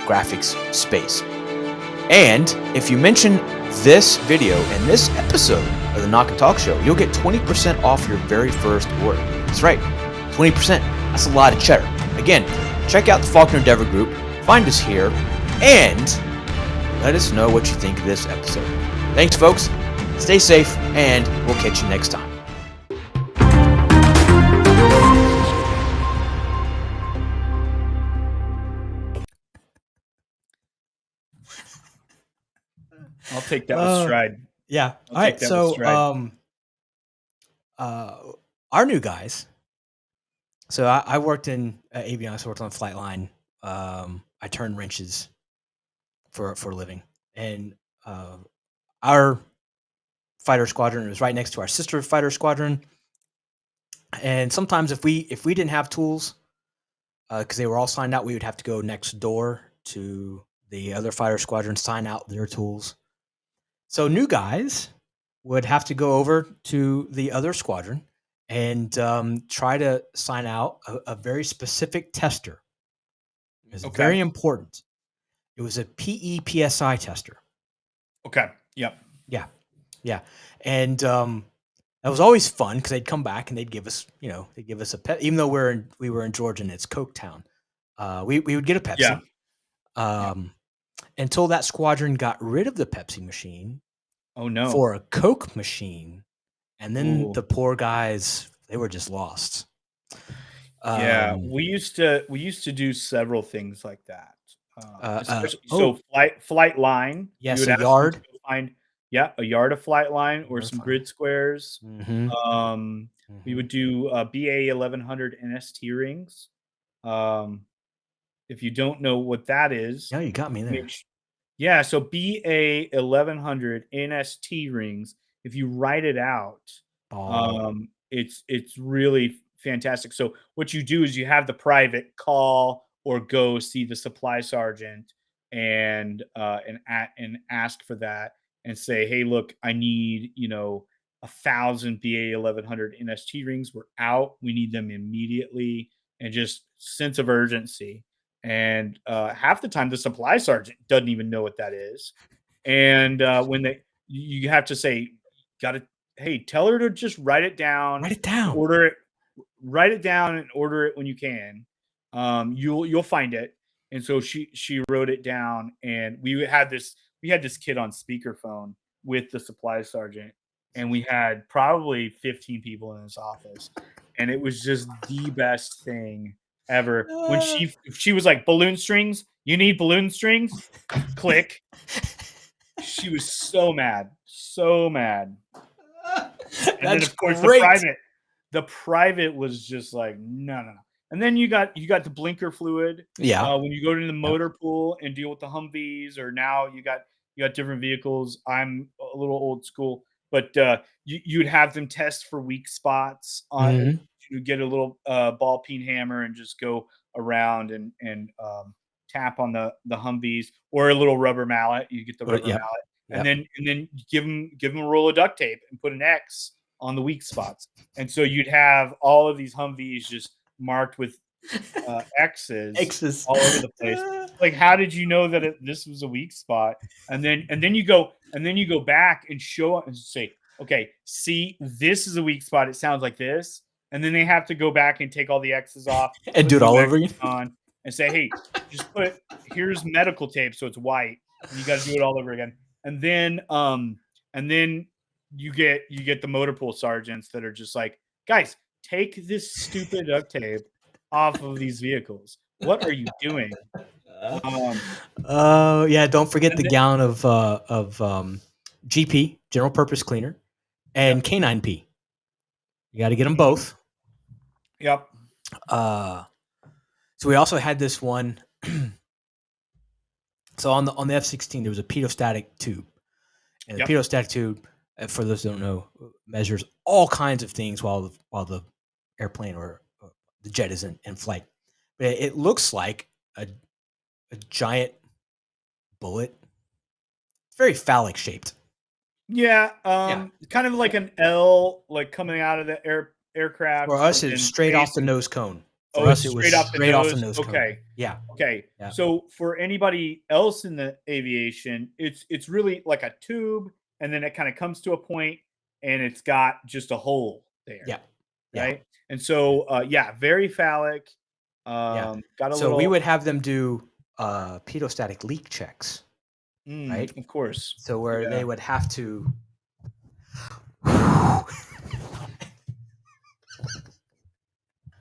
graphics space. And if you mention this video and this episode of the Knock&Talk Show, you'll get 20% off your very first order. That's right, 20%. That's a lot of cheddar. Again, check out the Faulkner Endeavor Group, find us here, and let us know what you think of this episode. Thanks, folks. Stay safe, and we'll catch you next time. I'll take that with stride. Yeah. All right. So, our new guys. So I worked in avionics. I worked on the flight line. I turned wrenches for a living, and our fighter squadron was right next to our sister fighter squadron. And sometimes if we didn't have tools, because they were all signed out, we would have to go next door to the other fighter squadron, sign out their tools. So new guys would have to go over to the other squadron and try to sign out a very specific tester. It was very important. It was a PE-PSI tester. Okay. Yep. Yeah. And that was always fun because they'd come back and they'd give us, a pet. Even though we were in Georgia and it's Coke Town, we would get a Pepsi. Yeah. Until that squadron got rid of the Pepsi machine. Oh no! For a Coke machine, and then the poor guys, they were just lost. Yeah, we used to do several things like that. Flight line. Yes, a yard. A yard of flight line or some grid squares. Mm-hmm. We would do BA 1100 NST rings. If you don't know what that is, yeah, you got me there. Yeah, so BA 1100 NST rings. If you write it out, it's really fantastic. So what you do is you have the private call or go see the supply sergeant and ask for that and say, hey, look, I need 1,000 BA 1100 NST rings. We're out. We need them immediately, and just sense of urgency. And half the time the supply sergeant doesn't even know what that is. And when you have to say, hey, tell her to just write it down. Order it. Write it down and order it when you can. You'll find it. And so she wrote it down, and we had this kid on speakerphone with the supply sergeant, and we had probably 15 people in this office, and it was just the best thing ever. When she was like, balloon strings, you need balloon strings? Click. She was so mad. And then of course the private was just like, no. And then you got the blinker fluid. Yeah. When you go to the motor pool and deal with the Humvees, or now you got different vehicles. I'm a little old school, but you'd have them test for weak spots on. Mm-hmm. You get a little ball peen hammer and just go around and tap on the Humvees, or a little rubber mallet. You get the rubber mallet, and then give them a roll of duct tape and put an X on the weak spots. And so you'd have all of these Humvees just marked with X's all over the place. Like, how did you know that this was a weak spot? And then you go back and show up and say, okay, see, this is a weak spot. It sounds like this. And then they have to go back and take all the X's off and do it all over again and say, hey, just here's medical tape so it's white. And you got to do it all over again. And then you get the motor pool sergeants that are just like, guys, take this stupid duct tape off of these vehicles. What are you doing? Don't forget the gallon of GP, general purpose cleaner, and K9P. You got to get them both. Yep. So we also had this one. So on the F-16, there was a pedostatic tube, and the pedostatic tube, for those who don't know, measures all kinds of things while the airplane or the jet is in flight. But it looks like a giant bullet. It's very phallic shaped. Yeah, kind of like an L, like coming out of the aircraft. For us, and it's then straight off the facing. nose cone. Oh, For us, it's it was straight off the straight off the nose? nose cone. Okay. Yeah. Okay. Yeah. So for anybody else in the aviation, it's really like a tube, and then it kind of comes to a point, and it's got just a hole there, Yeah. Yeah. right? And so, very phallic. Yeah. Got a So we little. would have them do pedostatic leak checks, right? Of course. So where Yeah. they would have to.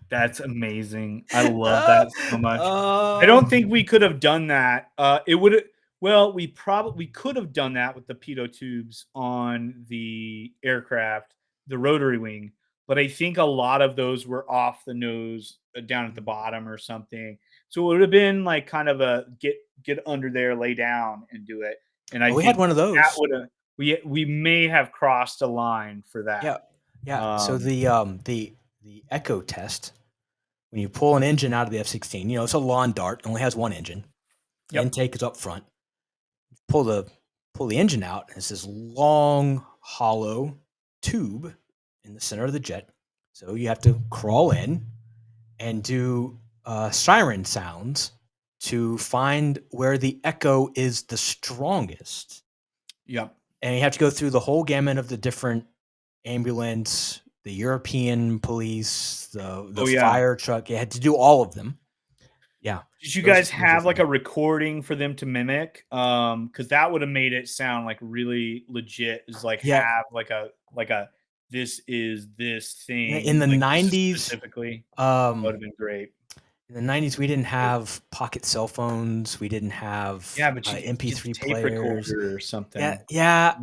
That's amazing. I love that so much. I don't think we could have done that. It would well, we could have done that with the pitot tubes on the aircraft, the rotary wing, but I think a lot of those were off the nose, down at the bottom or something. So it would have been like kind of a get under there, lay down and do it. And I we had think one of those. that would have we may have crossed a line for that. Yeah. Yeah. So the echo test, when you pull an engine out of the F-16, it's a lawn dart, only has one engine. The Yep. intake is up front. Pull the engine out, and it's this long, hollow tube in the center of the jet. So you have to crawl in and do siren sounds to find where the echo is the strongest. Yep. And you have to go through the whole gamut of the different ambulance, the European police, the fire truck. You had to do all of them. Yeah. Did you guys have like a recording for them to mimic? Because that would have made it sound like really legit. Is like have like a this is this thing in the like 90s specifically. That would have been great. In the 90s, we didn't have pocket cell phones. We didn't have MP3 players or something. Yeah.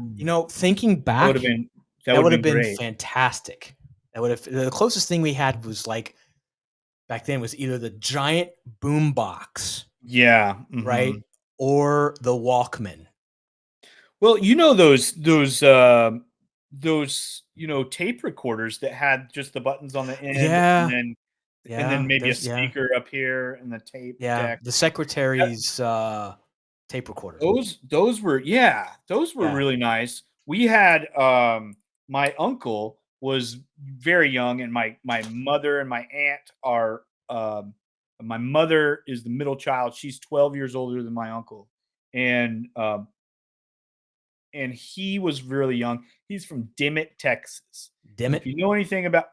Thinking back, that would have been fantastic. The closest thing we had was like back then was either the giant boom box, right, or the Walkman. Well, those tape recorders that had just the buttons on the end, and then maybe a speaker up here and the tape deck. The secretary's tape recorder. Those were really nice. We had my uncle was very young, and my mother and my aunt are my mother is the middle child. She's 12 years older than my uncle, and he was really young. He's from Dimmitt, Texas. Dimmitt? If you know anything about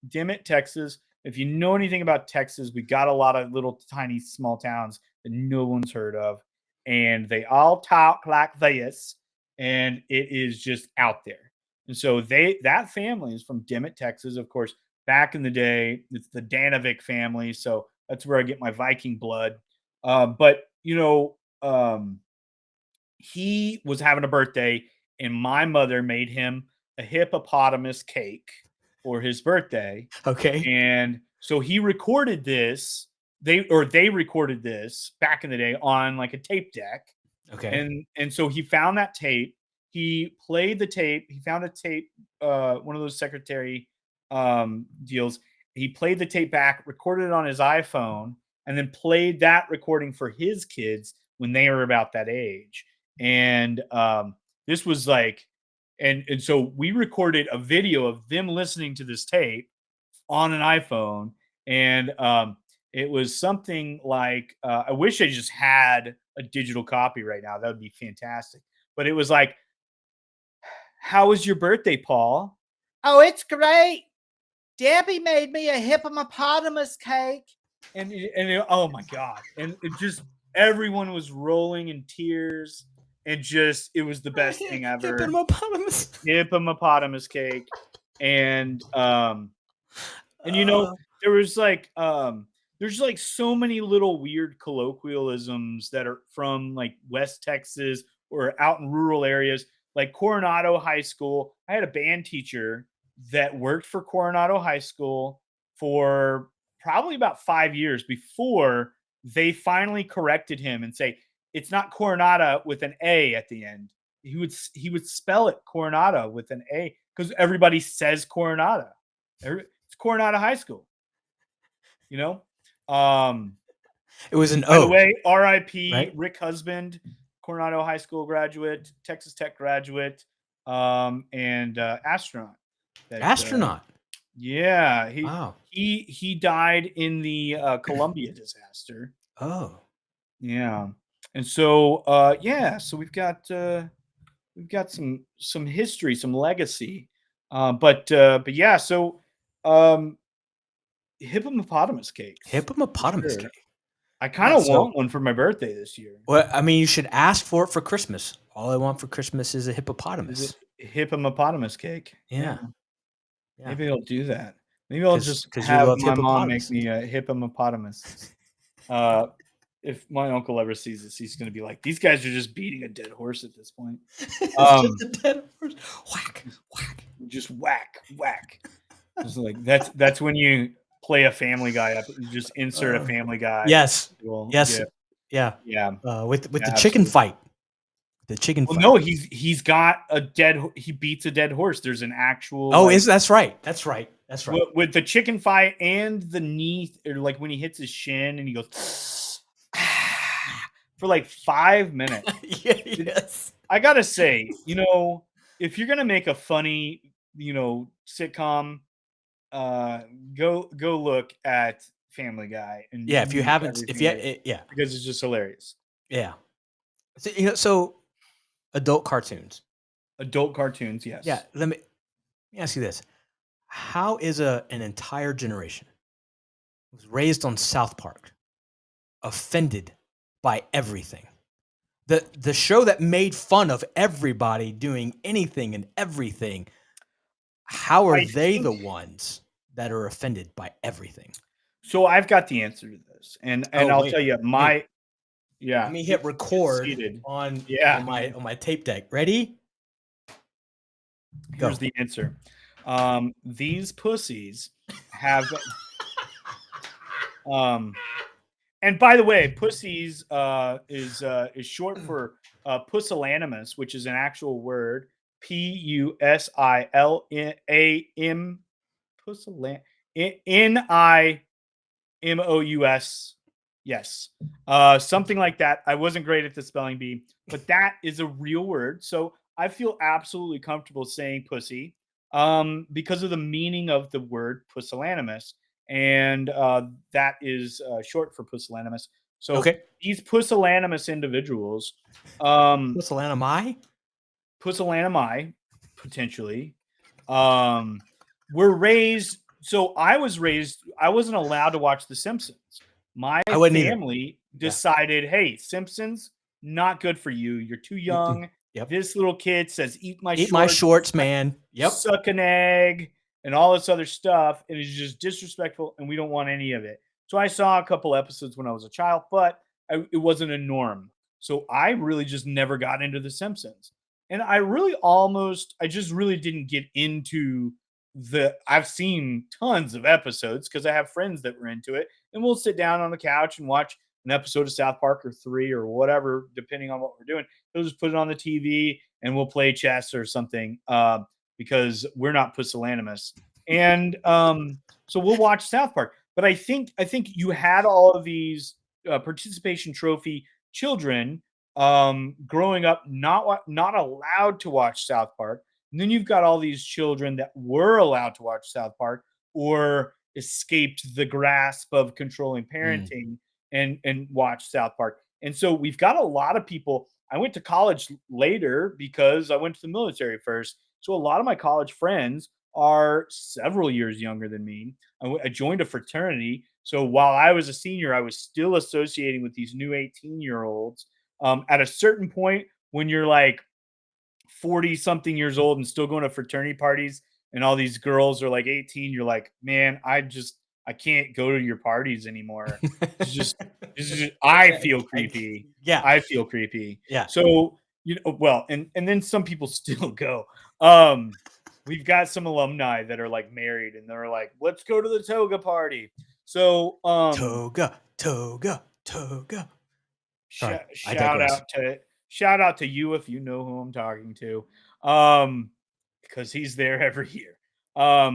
Dimmitt, Texas. If you know anything about Texas, we got a lot of little tiny small towns that no one's heard of, and they all talk like this, and it is just out there. And so that family is from Dimmitt, Texas. Of course, back in the day, it's the Danovic family, so that's where I get my Viking blood. But he was having a birthday, and my mother made him a hippopotamus cake for his birthday. Okay. And so he recorded this. They recorded this back in the day on like a tape deck. Okay. And so he found that tape. He played the tape. He found a tape, one of those secretary deals. He played the tape back, recorded it on his iPhone, and then played that recording for his kids when they were about that age. And this was like, and so we recorded a video of them listening to this tape on an iPhone. And it was something like, I wish I just had a digital copy right now. That would be fantastic. But it was like, how was your birthday, Paul? Oh, it's great. Debbie made me a hippopotamus cake. And oh my God. And it just, everyone was rolling in tears. And just, it was the best thing ever. Hippopotamus cake. And there was like, there's like so many little weird colloquialisms that are from like West Texas or out in rural areas, like Coronado High School. I had a band teacher that worked for Coronado High School for probably about 5 years before they finally corrected him and say, it's not Coronado with an A at the end. He would spell it Coronado with an A because everybody says Coronado. It's Coronado High School, It was an By O. the way, R.I.P. right? Rick Husband, Coronado High School graduate, Texas Tech graduate, and astronaut. Astronaut. Yeah, Wow. he died in the Columbia disaster. Oh. Yeah, and so so we've got some history, some legacy, but yeah, so um, hippopotamus cakes for Hippopotamus sure. cake. I kind Yeah, of so want one for my birthday this year. well, I mean, you should ask for it for Christmas. All I want for Christmas is a Is hippopotamus. it hippopotamus cake? Yeah, Yeah. Yeah. maybe I'll do that. Maybe I'll just Because you have love my mom make hippopotamus. me a hippopotamus. Uh, if my uncle ever sees this, he's gonna be like, "These guys are just beating a dead horse at this point." It's just a dead horse. Whack, whack. Just whack, whack. Just like that's when you play a Family Guy up. You just insert a Family Guy. Yes. Well, Yes. Yeah. yeah. With the Yeah, chicken absolutely. fight. The chicken Well, fight. no, he's got a dead. He beats a dead horse. There's an actual. Oh, like, that's right. That's right. That's right. with the chicken fight and the knee, or like when he hits his shin and he goes for like 5 minutes. Yes. I gotta say, if you're gonna make a funny, sitcom, go look at Family Guy and Yeah. If you use haven't, if everything you, there, yeah, because it's just hilarious. yeah. So adult cartoons. Adult cartoons, yes. Yeah. Let me ask you this: how is an entire generation who was raised on South Park offended by everything? The show that made fun of everybody doing anything and everything. How are I they think the ones that are offended by everything? so. I've got the answer to this, and Oh I'll wait, tell you let me hit get record seated. on Yeah, my tape deck. Ready? Go. here's the answer. These pussies have and by the way, pussies is short for pusillanimous, which is an actual word. Pusilam pusillan Nimous. Yes. Something like that. I wasn't great at the spelling bee, but that is a real word. So I feel absolutely comfortable saying pussy because of the meaning of the word pusillanimous. And that is short for pusillanimous. So Okay. these pusillanimous individuals, um, Pusillanimous? pusillanimi, potentially, um, were raised. So I was raised, I wasn't allowed to watch The Simpsons. My I wouldn't either. family Yeah. decided, hey, Simpsons, not good for you. You're too young. Yep. This little kid says, eat my Eat my shorts, shorts, man. Yep. suck an egg, and all this other stuff. And it's just disrespectful, and we don't want any of it. So I saw a couple episodes when I was a child, but it wasn't a norm. So I really just never got into The Simpsons. And I just really didn't get into I've seen tons of episodes because I have friends that were into it. And we'll sit down on the couch and watch an episode of South Park or 3 or whatever, depending on what we're doing. We'll just put it on the TV and we'll play chess or something because we're not pusillanimous. And so we'll watch South Park. But I think you had all of these participation trophy children growing up not allowed to watch South Park. And then you've got all these children that were allowed to watch South Park or escaped the grasp of controlling parenting and watch South Park. And so we've got a lot of people. I went to college later because I went to the military first. So a lot of my college friends are several years younger than me. I joined a fraternity. So while I was a senior, I was still associating with these new 18-year-olds. At a certain point, when you're like 40 something years old and still going to fraternity parties and all these girls are like 18, you're like, man, I can't go to your parties anymore. I feel creepy. Yeah. I feel creepy. Yeah. So, well, and then some people still go. We've got some alumni that are like married and they're like, let's go to the toga party. So, Toga. Sorry, I digress. Shout out to you if you know who I'm talking to, because he's there every year. Uh,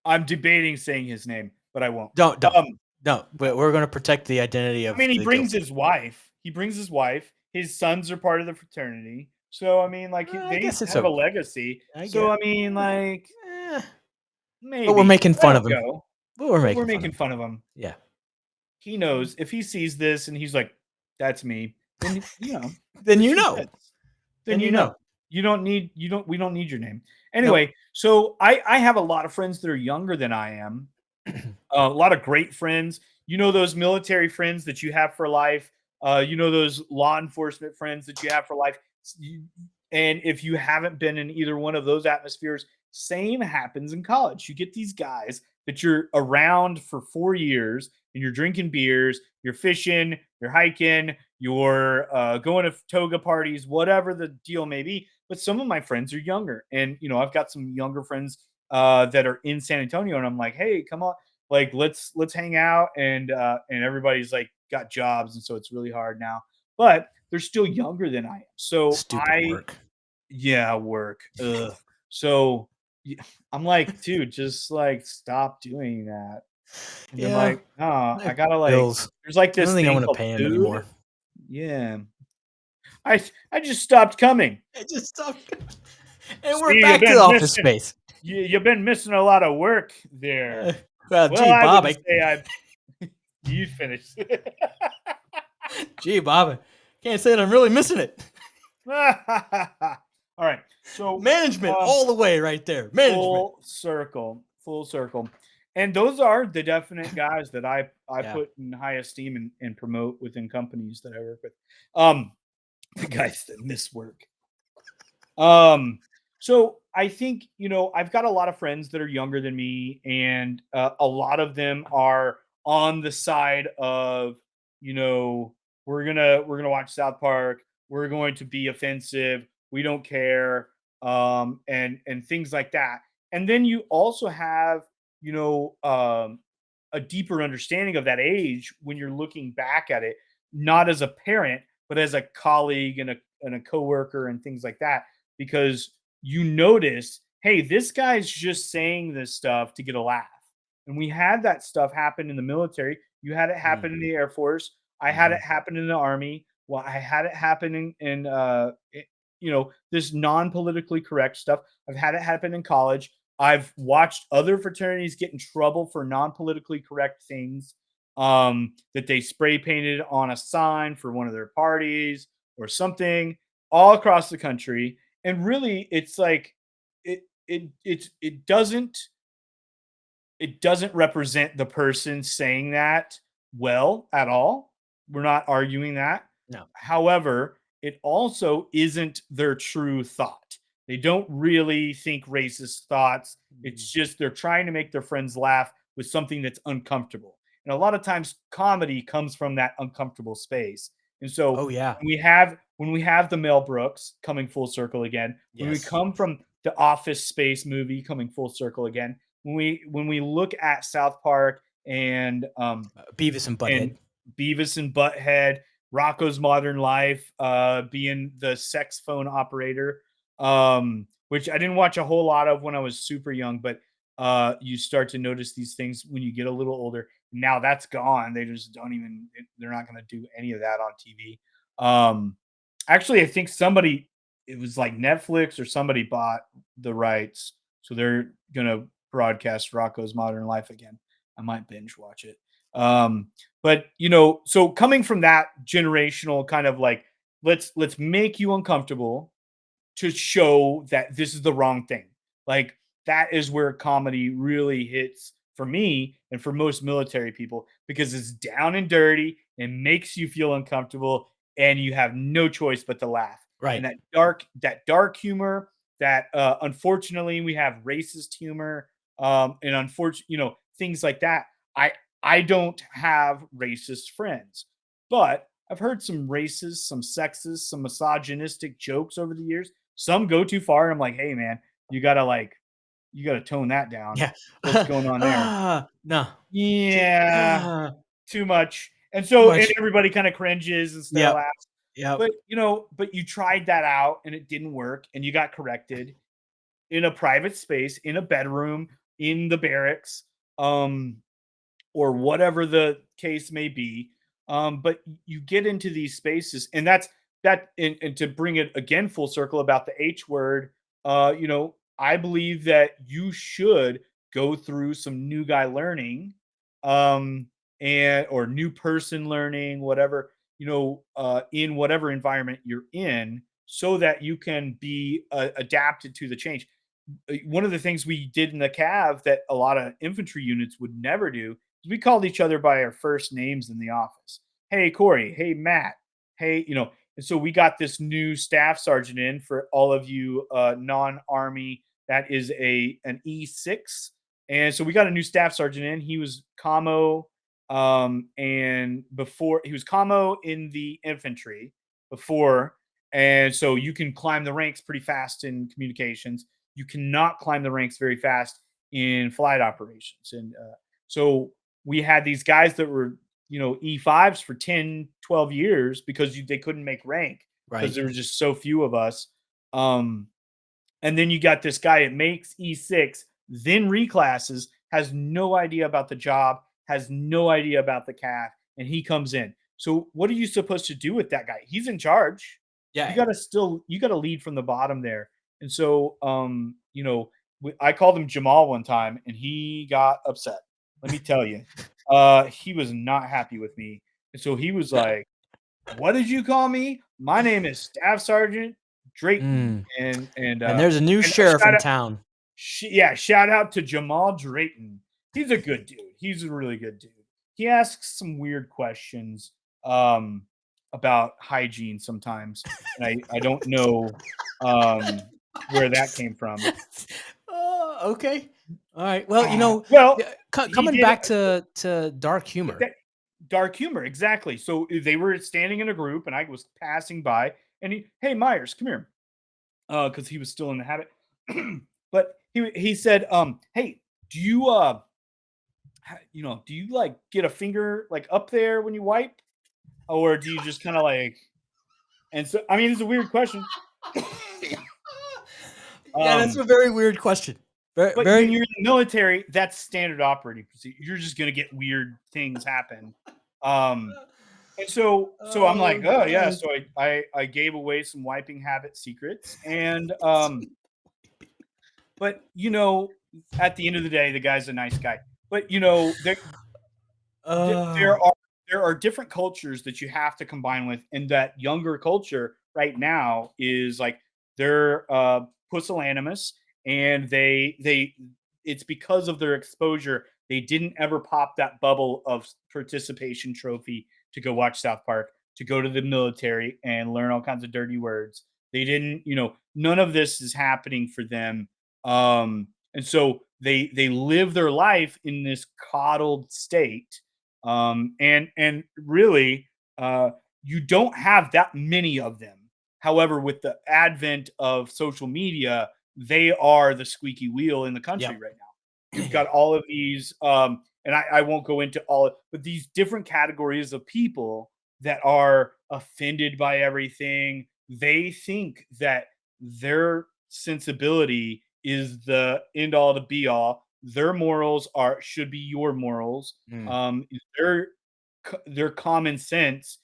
I'm debating saying his name. but I won't. Don't. But we're going to protect the identity of. I mean, he the brings guilty. his wife. He brings his wife. His sons are part of the fraternity. So I mean, like I they guess it's have a okay. legacy. I So guess. I mean, like But we're maybe making I fun of don't him. go. But we're But we're making making fun of him. Yeah. He knows if he sees this and he's like, "That's me," then Then it's you your know. kids. Then Then you know. you don't need we don't need your name. Anyway, so I have a lot of friends that are younger than I am. A lot of great friends. You know those military friends that you have for life. You know those law enforcement friends that you have for life. And if you haven't been in either one of those atmospheres, same happens in college. You get these guys that you're around for 4 years and you're drinking beers, you're fishing, you're hiking, you're going to toga parties, whatever the deal may be. But some of my friends are younger. And, I've got some younger friends that are in San Antonio. And I'm like, hey, come on. Like let's hang out and everybody's like got jobs and so it's really hard now. But they're still younger than I am. So Stupid work. work. Ugh. So I'm like, dude, just like stop doing that. And they're Yeah. like, oh, I I have gotta like. bills. There's like I don't this think I thing want to called pay him food. anymore. Yeah. I just stopped coming. I just stopped. And we're See, you've back to the been office missing. space. You've been missing a lot of work there. Well, Well, gee, I Bob. wouldn't say you finished. Gee, Bob. I can't say that I'm really missing it. All right. So Management all the way right there. Management. full circle. And those are the definite guys that I Yeah. put in high esteem and promote within companies that I work with. The guys that miss work. So I think, I've got a lot of friends that are younger than me, and a lot of them are on the side of, we're gonna watch South Park, we're going to be offensive, we don't care, and things like that. And then you also have, a deeper understanding of that age when you're looking back at it, not as a parent, but as a colleague and a coworker and things like that, because you notice, hey, this guy's just saying this stuff to get a laugh. And we had that stuff happen in the military. You had it happen in the Air Force. I had it happen in the Army. Well, I had it happen this non-politically correct stuff. I've had it happen in college. I've watched other fraternities get in trouble for non-politically correct things that they spray painted on a sign for one of their parties or something all across the country. And really, it's like it doesn't represent the person saying that well at all. We're not arguing that. No. However, it also isn't their true thought. They don't really think racist thoughts. It's just they're trying to make their friends laugh with something that's uncomfortable. And a lot of times comedy comes from that uncomfortable space. And so Oh, yeah. when we have the Mel Brooks coming full circle again, when we Yes. come from the Office Space movie coming full circle again, when we look at South Park and Beavis and Butthead, Rocco's Modern Life, being the sex phone operator, which I didn't watch a whole lot of when I was super young, but you start to notice these things when you get a little older. Now that's gone. They just don't even. They're not going to do any of that on TV. Actually, I think it was like Netflix or somebody bought the rights, so they're going to broadcast Rocco's Modern Life again. I might binge watch it. But so coming from that generational kind of like, let's make you uncomfortable to show that this is the wrong thing. Like that is where comedy really hits for me and for most military people, because it's down and dirty and makes you feel uncomfortable and you have no choice but to laugh. Right. And that dark humor that unfortunately we have racist humor, and unfortunately, things like that. I don't have racist friends, but I've heard some racist, some sexist, some misogynistic jokes over the years. Some go too far, and I'm like, hey man, you gotta tone that down. Yeah. What's going on there? No. Yeah, too much. And Too so much. and everybody kind of cringes and Yep. laughs. Yep. But you tried that out and it didn't work, and you got corrected in a private space, in a bedroom, in the barracks. or whatever the case may be. But you get into these spaces, and that's that. And to bring it again full circle about the H word, I believe that you should go through some new guy learning, and or new person learning, whatever, in whatever environment you're in, so that you can be adapted to the change. One of the things we did in the Cav that a lot of infantry units would never do is we called each other by our first names in the office. Hey, Corey. Hey, Matt. Hey, and so we got this new staff sergeant in for all of you non-Army. That is an E6. And so we got a new staff sergeant in. He was Camo, and before he was Camo in the infantry before. And so you can climb the ranks pretty fast in communications. You cannot climb the ranks very fast in flight operations. And so we had these guys that were, E5s for 10, 12 years because they couldn't make rank because Right. there were just so few of us. And then you got this guy that makes E6, then reclasses, has no idea about the job, has no idea about the CAF, and he comes in. So what are you supposed to do with that guy? He's in charge. Yeah. You got to lead from the bottom there. And so, I called him Jamal one time, and he got upset. Let me tell you, he was not happy with me. And so he was like, "What did you call me? My name is Staff Sergeant Drayton." And there's a new sheriff in town. Shout out to Jamal Drayton. He's a good dude. He's a really good dude. He asks some weird questions about hygiene sometimes, and I don't know where that came from. Okay. All right. Well, coming back to dark humor. Dark humor, exactly. So they were standing in a group, and I was passing by, and hey, Myres, come here, because he was still in the habit. But he said, "Hey, do you do you like get a finger like up there when you wipe, or do you just kind of like?" And so, I mean, it's a weird question. Yeah, that's a very weird question. But when you're in the military, that's standard operating procedure. You're just gonna get weird things happen. And so I'm like, oh yeah. So I gave away some wiping habit secrets, and but at the end of the day, the guy's a nice guy. But there are different cultures that you have to combine with, and that younger culture right now is like they're pusillanimous, and it's because of their exposure. They didn't ever pop that bubble of participation trophy to go watch South Park, to go to the military and learn all kinds of dirty words. They didn't, none of this is happening for them. And so they live their life in this coddled state. And really, you don't have that many of them. However, with the advent of social media, they are the squeaky wheel in the country right now. You've got all of these, and I won't go into all, but these different categories of people that are offended by everything. They think that their sensibility is the end all to be all. Their morals should be your morals. Their common sense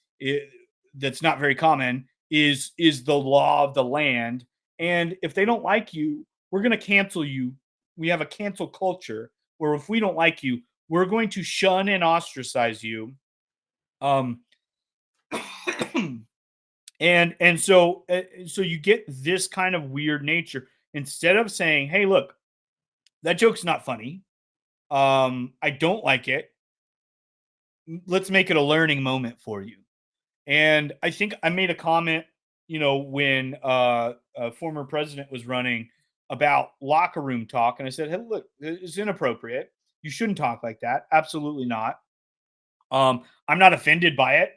that's not very common is the law of the land. And if they don't like you, we're going to cancel you. We have a cancel culture where if we don't like you, we're going to shun and ostracize you. And so you get this kind of weird nature. Instead of saying, "Hey, look, that joke's not funny. I don't like it. Let's make it a learning moment for you." And I think I made a comment, when a former president was running, about locker room talk, and I said, "Hey, look, it's inappropriate. You shouldn't talk like that. Absolutely not. I'm not offended by it,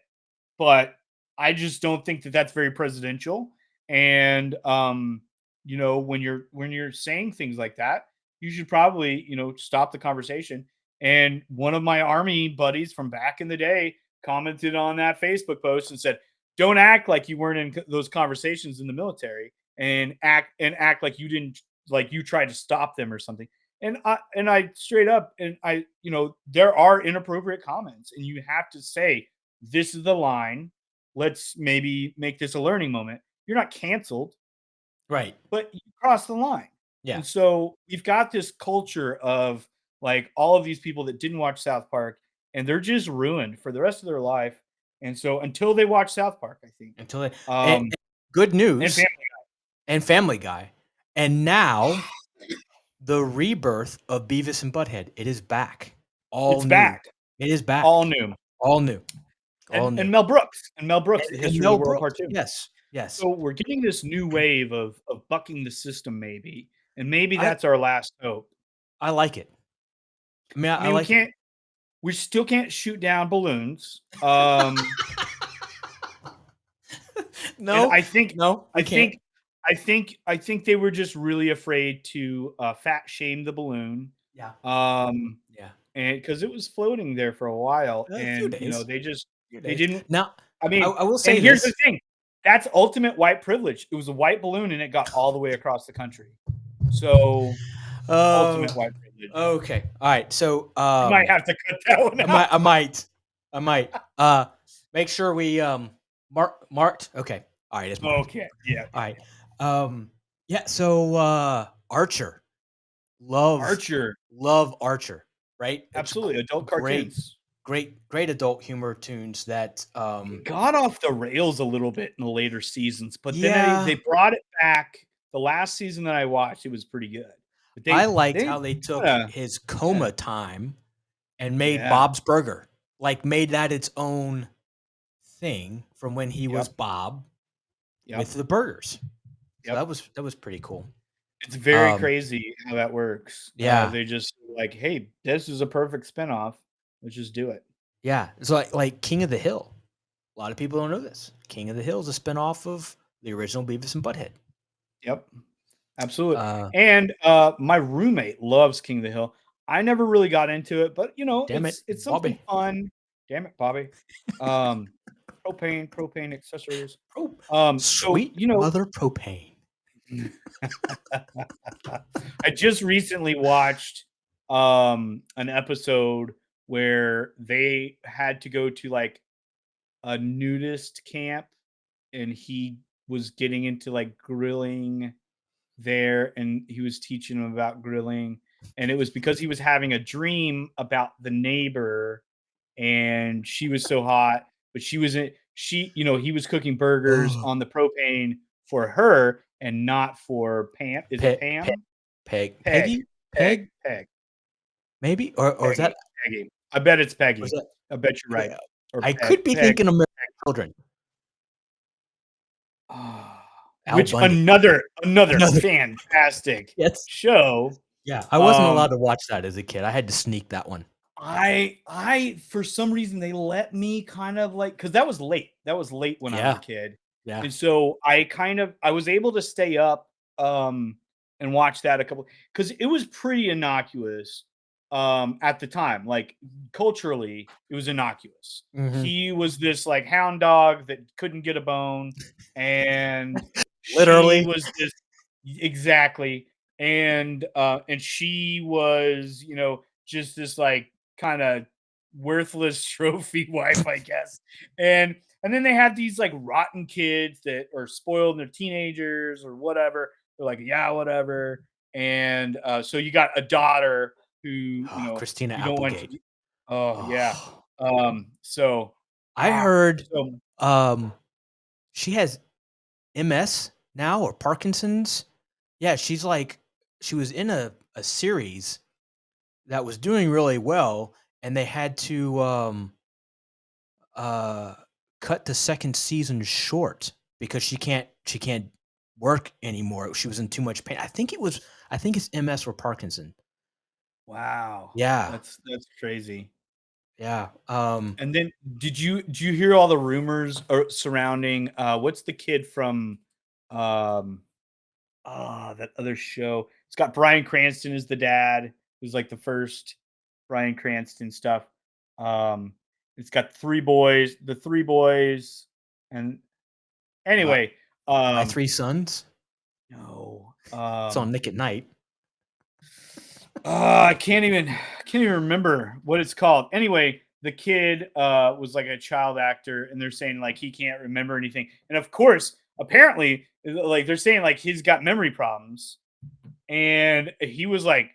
but I just don't think that that's very presidential. And when you're saying things like that, you should probably stop the conversation." And one of my Army buddies from back in the day commented on that Facebook post and said, "Don't act like you weren't in those conversations in the military, and act like you didn't, like you tried to stop them or something." And I straight up, and there are inappropriate comments, and you have to say, this is the line. Let's maybe make this a learning moment. You're not canceled, Right. but you cross the line. Yeah. And so we've got this culture of like all of these people that didn't watch South Park, and they're just ruined for the rest of their life. And so until they watch South Park, I think. Until they Um, and good and news Family and Family Guy. And now the rebirth of Beavis and Butthead. It is back. All it's new. back. It is back. All new. All new. All new. And Mel Brooks. And Mel Brooks, the And History Mel of the World Brooks. Part 2. Yes. Yes. So we're getting this new wave of bucking the system, maybe. And maybe that's our last hope. I like it. I mean, I like it. We still can't shoot down balloons. No, I think no, I think they were just really afraid to fat shame the balloon. Yeah. Yeah. And because it was floating there for a while, A few and days. they didn't. Now, I mean, I will say and here's this. the thing: that's ultimate white privilege. It was a white balloon, and it got all the way across the country. So ultimate white privilege. Okay. All right. So You might have to cut that one out. I might. Make sure we marked. Okay. All right. It's marked. Okay. Yeah. All right. Yeah. So Archer. Love Archer. Right. Absolutely. Adult cartoons. Great adult humor tunes that got off the rails a little bit in the later seasons, but then they brought it back. The last season that I watched, it was pretty good. But I liked how they took his coma time and made Bob's Burger, like made that its own thing from when he was Bob with the burgers. So that was pretty cool. It's very crazy how that works. Yeah. They just like, hey, this is a perfect spinoff. Let's just do it. Yeah. It's like King of the Hill. A lot of people don't know this. King of the Hill is a spinoff of the original Beavis and Butthead. Yep. Absolutely. And my roommate loves King of the Hill. I never really got into it, but it's something fun. Damn it, Bobby. Propane accessories. Sweet mother propane. I just recently watched an episode where they had to go to like a nudist camp, and he was getting into like grilling there, and he was teaching them about grilling, and it was because he was having a dream about the neighbor, and she was so hot, but he was cooking burgers on the propane for her and not for Pam. Is it Pam? Peggy? Peg? Maybe? Or Peggy, is that Peggy? I bet it's Peggy. I bet you're right. Or I could be thinking of Children. Which another fantastic show. Yeah, I wasn't allowed to watch that as a kid. I had to sneak that one. I for some reason they let me kind of like, because that was late. That was late when I was a kid. Yeah. And so I was able to stay up and watch that because it was pretty innocuous at the time. Like culturally, it was innocuous. Mm-hmm. He was this like hound dog that couldn't get a bone, and literally she was this exactly, and she was just this like kind of worthless trophy wife, I guess. And then they had these like rotten kids that are spoiled and they're teenagers or whatever. They're like, yeah, whatever. And so you got a daughter who, Christina you don't want Applegate. yeah. So I heard she has MS now or Parkinson's. Yeah, she was in a series that was doing really well, and they had to cut the second season short because she can't work anymore. She was in too much pain. I think it's MS or Parkinson. Wow. Yeah. That's crazy. Yeah. And then did you hear all the rumors surrounding what's the kid from that other show? It's got Bryan Cranston as the dad. It was like the first Bryan Cranston stuff. It's got the three boys, and anyway, My Three Sons. No. It's on Nick at Night. I can't even remember what it's called. Anyway, the kid was like a child actor, and they're saying like he can't remember anything. And of course, apparently, like they're saying like he's got memory problems. And he was like,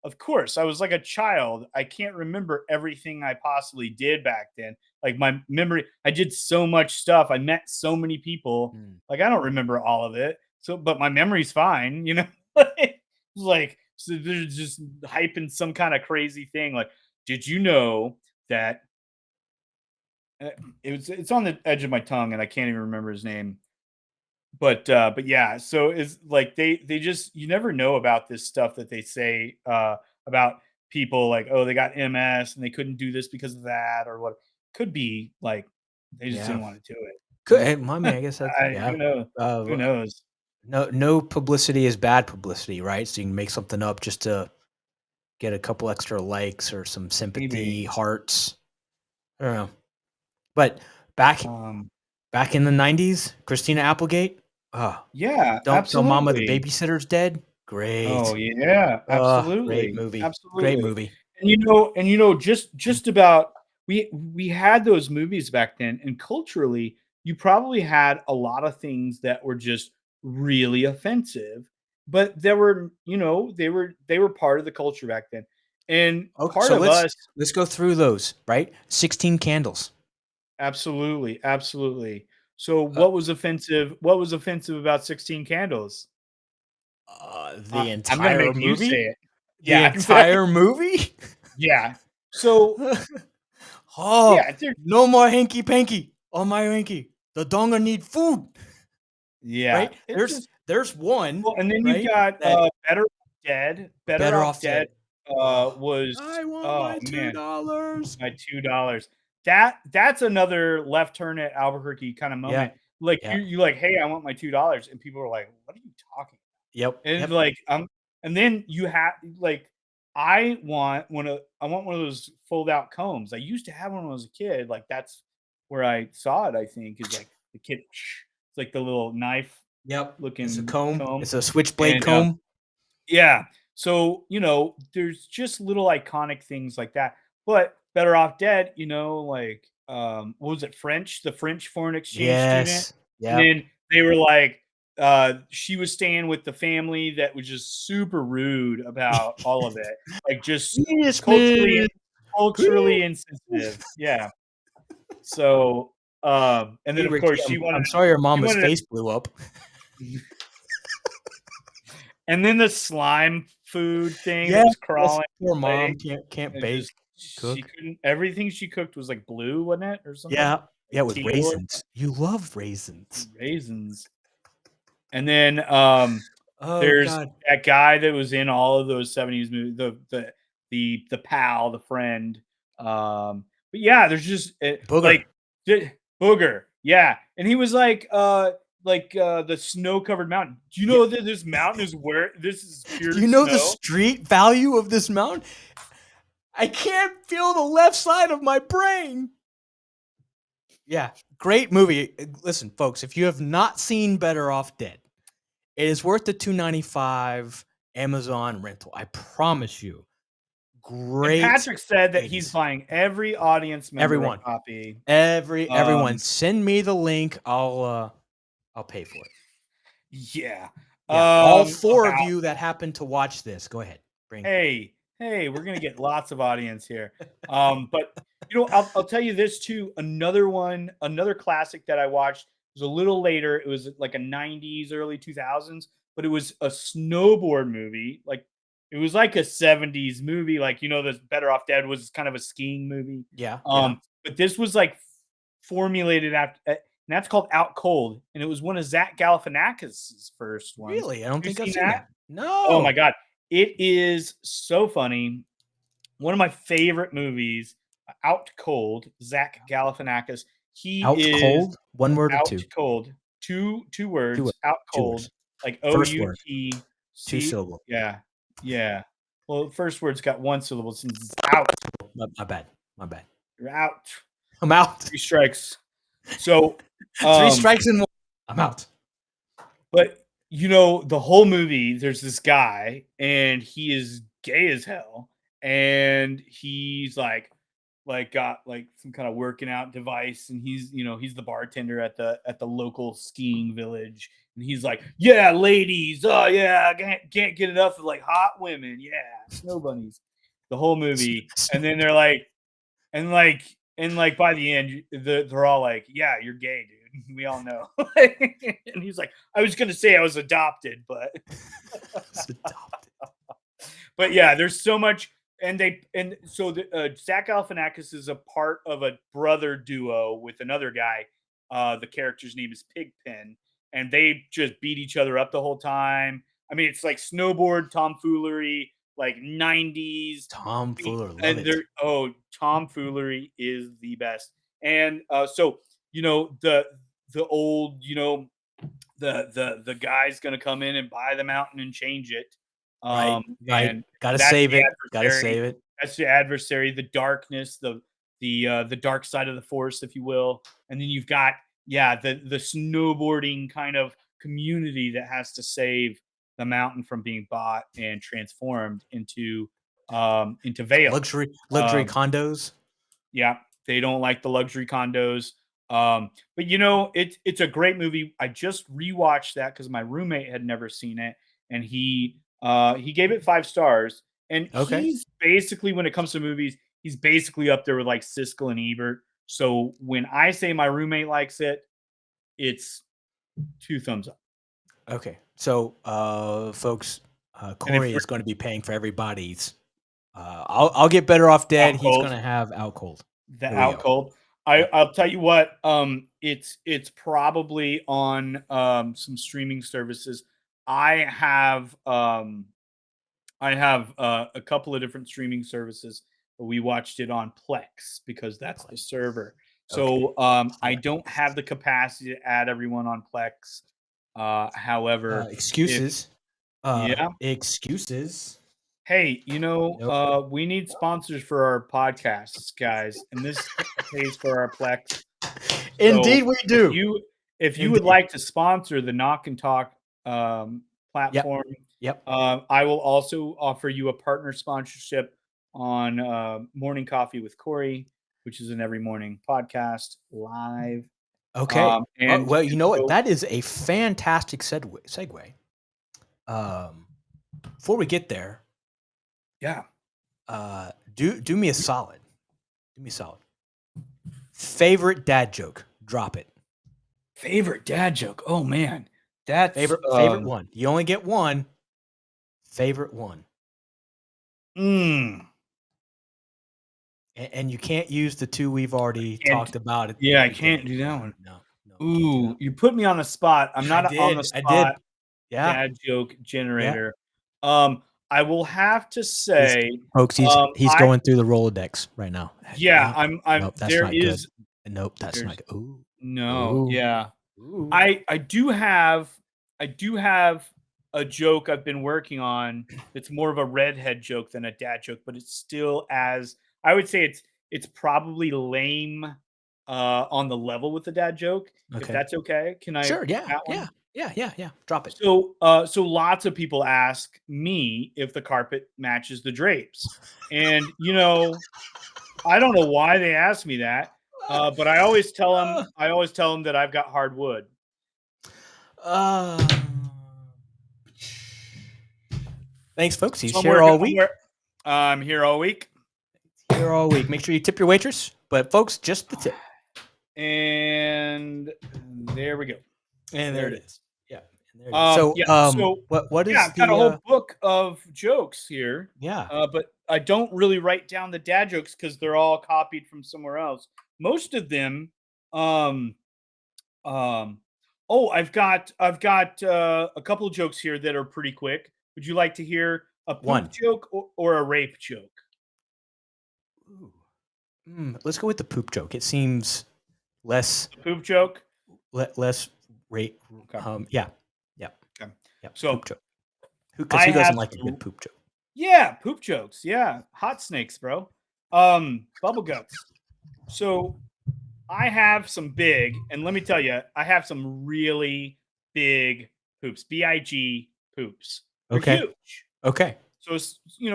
of course, I was like a child. I can't remember everything I possibly did back then. Like my memory, I did so much stuff. I met so many people. Like I don't remember all of it. So, but my memory's fine, you know? Like, so they're just hyping some kind of crazy thing. Like, did you know that it's on the edge of my tongue and I can't even remember his name. But yeah, so it's like they just you never know about this stuff that they say about people like, oh, they got MS and they couldn't do this because of that or what could be like they just didn't want to do it. Could I mean, I guess that's Who knows? Who knows? No publicity is bad publicity, right? So you can make something up just to get a couple extra likes or some sympathy, Maybe. hearts. I don't know. But back in the 90s, Christina Applegate. Yeah, Don't Tell Mama the absolutely. Babysitter's Dead. Great. Oh yeah, absolutely. Great movie. Absolutely. Great movie. And you know, just about we had those movies back then, and culturally, you probably had a lot of things that were just really offensive, but there were, you know, they were part of the culture back then. And Okay, part so of us let's go through those, right? 16 Candles. absolutely, absolutely. So what was offensive? What was offensive about 16 Candles? The I'm gonna entire make you say movie? it. The Yeah, entire movie? yeah. So Oh, yeah, no more hanky panky on my hanky. The donga need food, yeah. right? It just There's one, well, and then right? you got That Better Off Dead. Better Off Dead. Was I want oh my man, $2. my $2. That's another left turn at Albuquerque kind of Yeah. moment. Like Yeah. you like, hey, I want my $2, and people are like, what are you talking? Yep. And Yep. like and then you have like I want one of those fold out combs. I used to have one when I was a kid. Like that's where I saw it, I think, is like the kid it's like the little knife Yep. It's a looking comb. comb. It's a switchblade And comb. yeah. So, you know, there's just little iconic things like that. But Better Off Dead, you know, like what was it, French? The French foreign exchange student. Yes. And Yep. then they were like, she was staying with the family that was just super rude about all of it. Like just Yes, culturally man. culturally insensitive. Yeah. So and then Hey, of Ricky, course I'm sorry your she mama's wanted face blew up. and then the slime food thing Yeah, that was yes, crawling. poor mom Like, can't it just bake, she cook. couldn't everything she cooked was like blue, wasn't it? Or something? Yeah. Yeah, Like with teal or raisins. You love raisins. raisins. And then Oh there's god. that guy that was in all of those 70s movies, the pal, the friend. But yeah, there's just Booger. like Booger. Yeah. And he was like the snow-covered mountain. Do you Yeah. know that this mountain is where this is pure Do you know snow? the street value of this mountain? I can't feel the left side of my brain. Yeah, great movie. Listen, folks, if you have not seen Better Off Dead, it is worth the $2.95 Amazon rental. I promise you. And Great. Patrick said that he's 80s. buying every audience member Everyone. a copy. Everyone, send me the link. I'll pay for it. Yeah. Yeah, all four of you that happen to watch this, go ahead. Hey, we're gonna get lots of audience here. But you know, I'll tell you this too. Another classic that I watched was a little later. It was like a 90s, early 2000s, but it was a snowboard movie. Like it was like a 70s movie. Like, you know, this Better Off Dead was kind of a skiing movie. Yeah. But this was like formulated after and that's called Out Cold, and it was one of Zach Galifianakis' first ones. Really? I don't think I've seen seen that. No. Oh my god. It is so funny. One of my favorite movies, Out Cold, Zach Galifianakis. He Out is Cold? One word or Out two? Cold. Two words. words. Out Two Cold. words. Like First word. OUTC. Two syllable. Yeah. Yeah. Well, the first word's got one syllable since it's out. My bad. You're out. I'm out. 3 strikes. So 3 strikes and 1. I'm out. But you know, the whole movie, there's this guy, and he is gay as hell, and he's got like some kind of working out device, and he's the bartender at the local skiing village, and he's like, yeah, ladies, oh yeah, I can't get enough of like hot women, yeah, snow bunnies, the whole movie. And then they're like, and by the end they're all like, yeah, you're gay, dude, we all know. And he's like, I was gonna say I was adopted, but but yeah, there's so much. So Zach Galifianakis is a part of a brother duo with another guy. The character's name is Pigpen, and they just beat each other up the whole time. I mean, it's like snowboard tomfoolery, like 90s tomfoolery. And tomfoolery is the best. And so the old the guy's gonna come in and buy the mountain and change it. Right. And gotta save it. That's the adversary, the darkness, the dark side of the force, if you will. And then you've got the snowboarding kind of community that has to save the mountain from being bought and transformed into Vale. Luxury condos. Yeah, they don't like the luxury condos. But it's a great movie. I just rewatched that because my roommate had never seen it, and he gave it 5 stars. And he's basically, when it comes to movies, he's basically up there with like Siskel and Ebert. So when I say my roommate likes it, it's 2 thumbs up. Okay. So Folks, Cory is going to be paying for everybody's. I'll get better off dead. He's going to have Out Cold. The Out Cold. I'll tell you what, it's probably on some streaming services. I have a couple of different streaming services, but we watched it on Plex because that's the server. So I don't have the capacity to add everyone on Plex. However, excuses. Excuses. Hey, we need sponsors for our podcasts, guys, and this pays for our Plex. Indeed, we do. If you would like to sponsor the Knock&Talk platform, I will also offer you a partner sponsorship on Morning Coffee with Cory, which is an every morning podcast live. Okay. Well, you know what? That is a fantastic segue. Before we get there, do me a solid. Favorite dad joke. Drop it. Favorite dad joke. Oh man, that's favorite one. You only get one. Favorite one. And you can't use the 2 we've already talked about. I can't do that one. No. Ooh, you put me on the spot. I'm not on the spot. I did. Yeah. Dad joke generator. I will have to say, folks, he's going through the Rolodex right now. Yeah, Nope, that's not good. Nope, that's not good. Ooh. No, Ooh. yeah. Ooh. I do have a joke I've been working on that's more of a redhead joke than a dad joke, but it's still I would say it's probably lame on the level with the dad joke. Okay. If that's okay. Can I? Sure, yeah. Yeah. Drop it. So lots of people ask me if the carpet matches the drapes. And I don't know why they ask me that. But I always tell them that I've got hard wood. Thanks, folks. He's here all week. I'm here all week. Make sure you tip your waitress. But folks, just the tip. And there we go. And there it is. Yeah. And there it is. So what is? I've got a whole book of jokes here. Yeah. But I don't really write down the dad jokes because they're all copied from somewhere else. Most of them. I've got a couple of jokes here that are pretty quick. Would you like to hear a poop joke or a rape joke? Ooh. Let's go with the poop joke. It seems less poop joke. Less rape. Okay. Yeah. Okay. Yeah. So poop joke. Who doesn't like a good poop joke? Yeah, poop jokes. Yeah, hot snakes, bro. Bubble guts. So I have some big, and let me tell you, I have some really big poops. BIG poops. They're huge. Okay. So,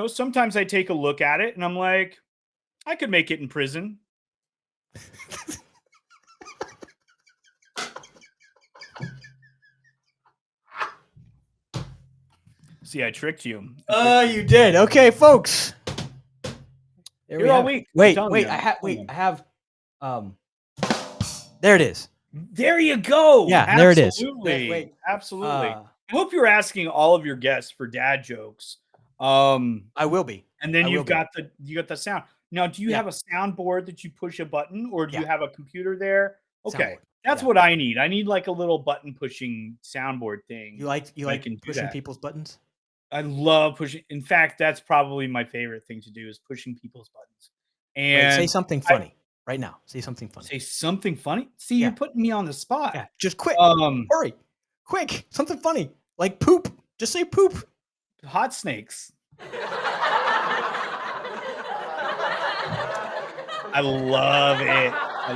sometimes I take a look at it and I'm like, I could make it in prison. See, I tricked you. You did. Okay, folks. There You're all week. Wait. I have. There it is. There you go. Yeah, there it is. Absolutely. Absolutely. I hope you're asking all of your guests for dad jokes. I will be. And then you got the sound. Now, do you have a soundboard that you push a button, or do you have a computer there? Okay, that's what I need. I need like a little button pushing soundboard thing. You like pushing people's buttons? I love pushing. In fact, that's probably my favorite thing to do is pushing people's buttons. And say something funny right now. Say something funny. Say something funny. See, you're putting me on the spot. Yeah, just quick. Hurry, quick. Something funny like poop. Just say poop. Hot snakes. I love it. I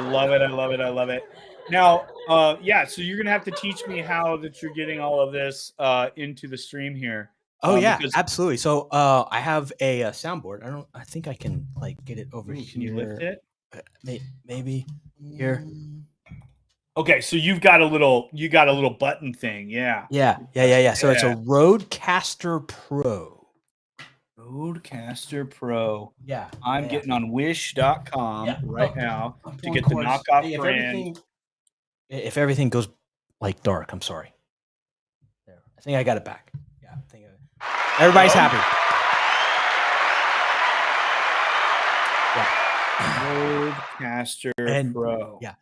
love it. Now, so you're gonna have to teach me how that you're getting all of this into the stream here. Oh yeah, absolutely. So I have a soundboard. I think I can like get it over here. Can you lift it? Maybe here. Okay, so you got a little button thing. Yeah. So it's a Rodecaster Pro. Rodecaster Pro. Yeah. I'm getting on wish.com now to get the knockoff brand. If everything goes like dark, I'm sorry. There. I think I got it back. Yeah. Everybody's happy. Yeah. Rodecaster Pro. Yeah.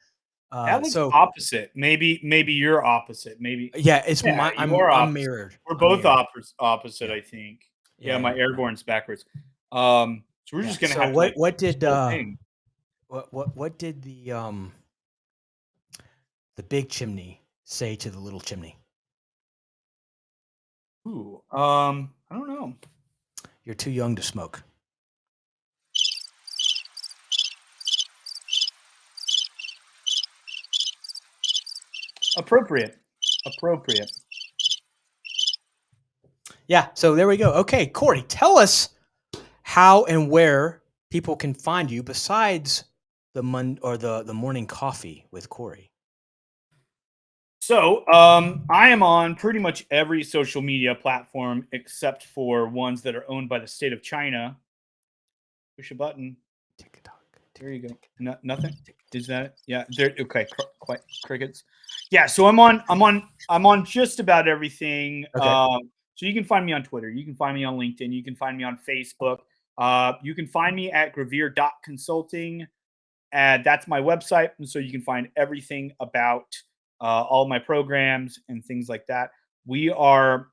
That looks opposite. Maybe you're opposite. Maybe. Yeah, it's I'm mirrored. We're both opposite, I think. Yeah, my airborne's backwards. So we're just gonna have. What did the big chimney say to the little chimney? Ooh, I don't know. You're too young to smoke. Appropriate. Yeah, so there we go. Okay, Cory, tell us how and where people can find you besides the morning coffee with Cory. So, I am on pretty much every social media platform except for ones that are owned by the state of China. Push a button. TikTok. There you go. Nothing. Is that? Yeah. There. Okay. Crickets. Yeah. So I'm on just about everything. Okay. So you can find me on Twitter. You can find me on LinkedIn. You can find me on Facebook. You can find me at Gravere.consulting. And that's my website. And so you can find everything about all my programs and things like that. I'm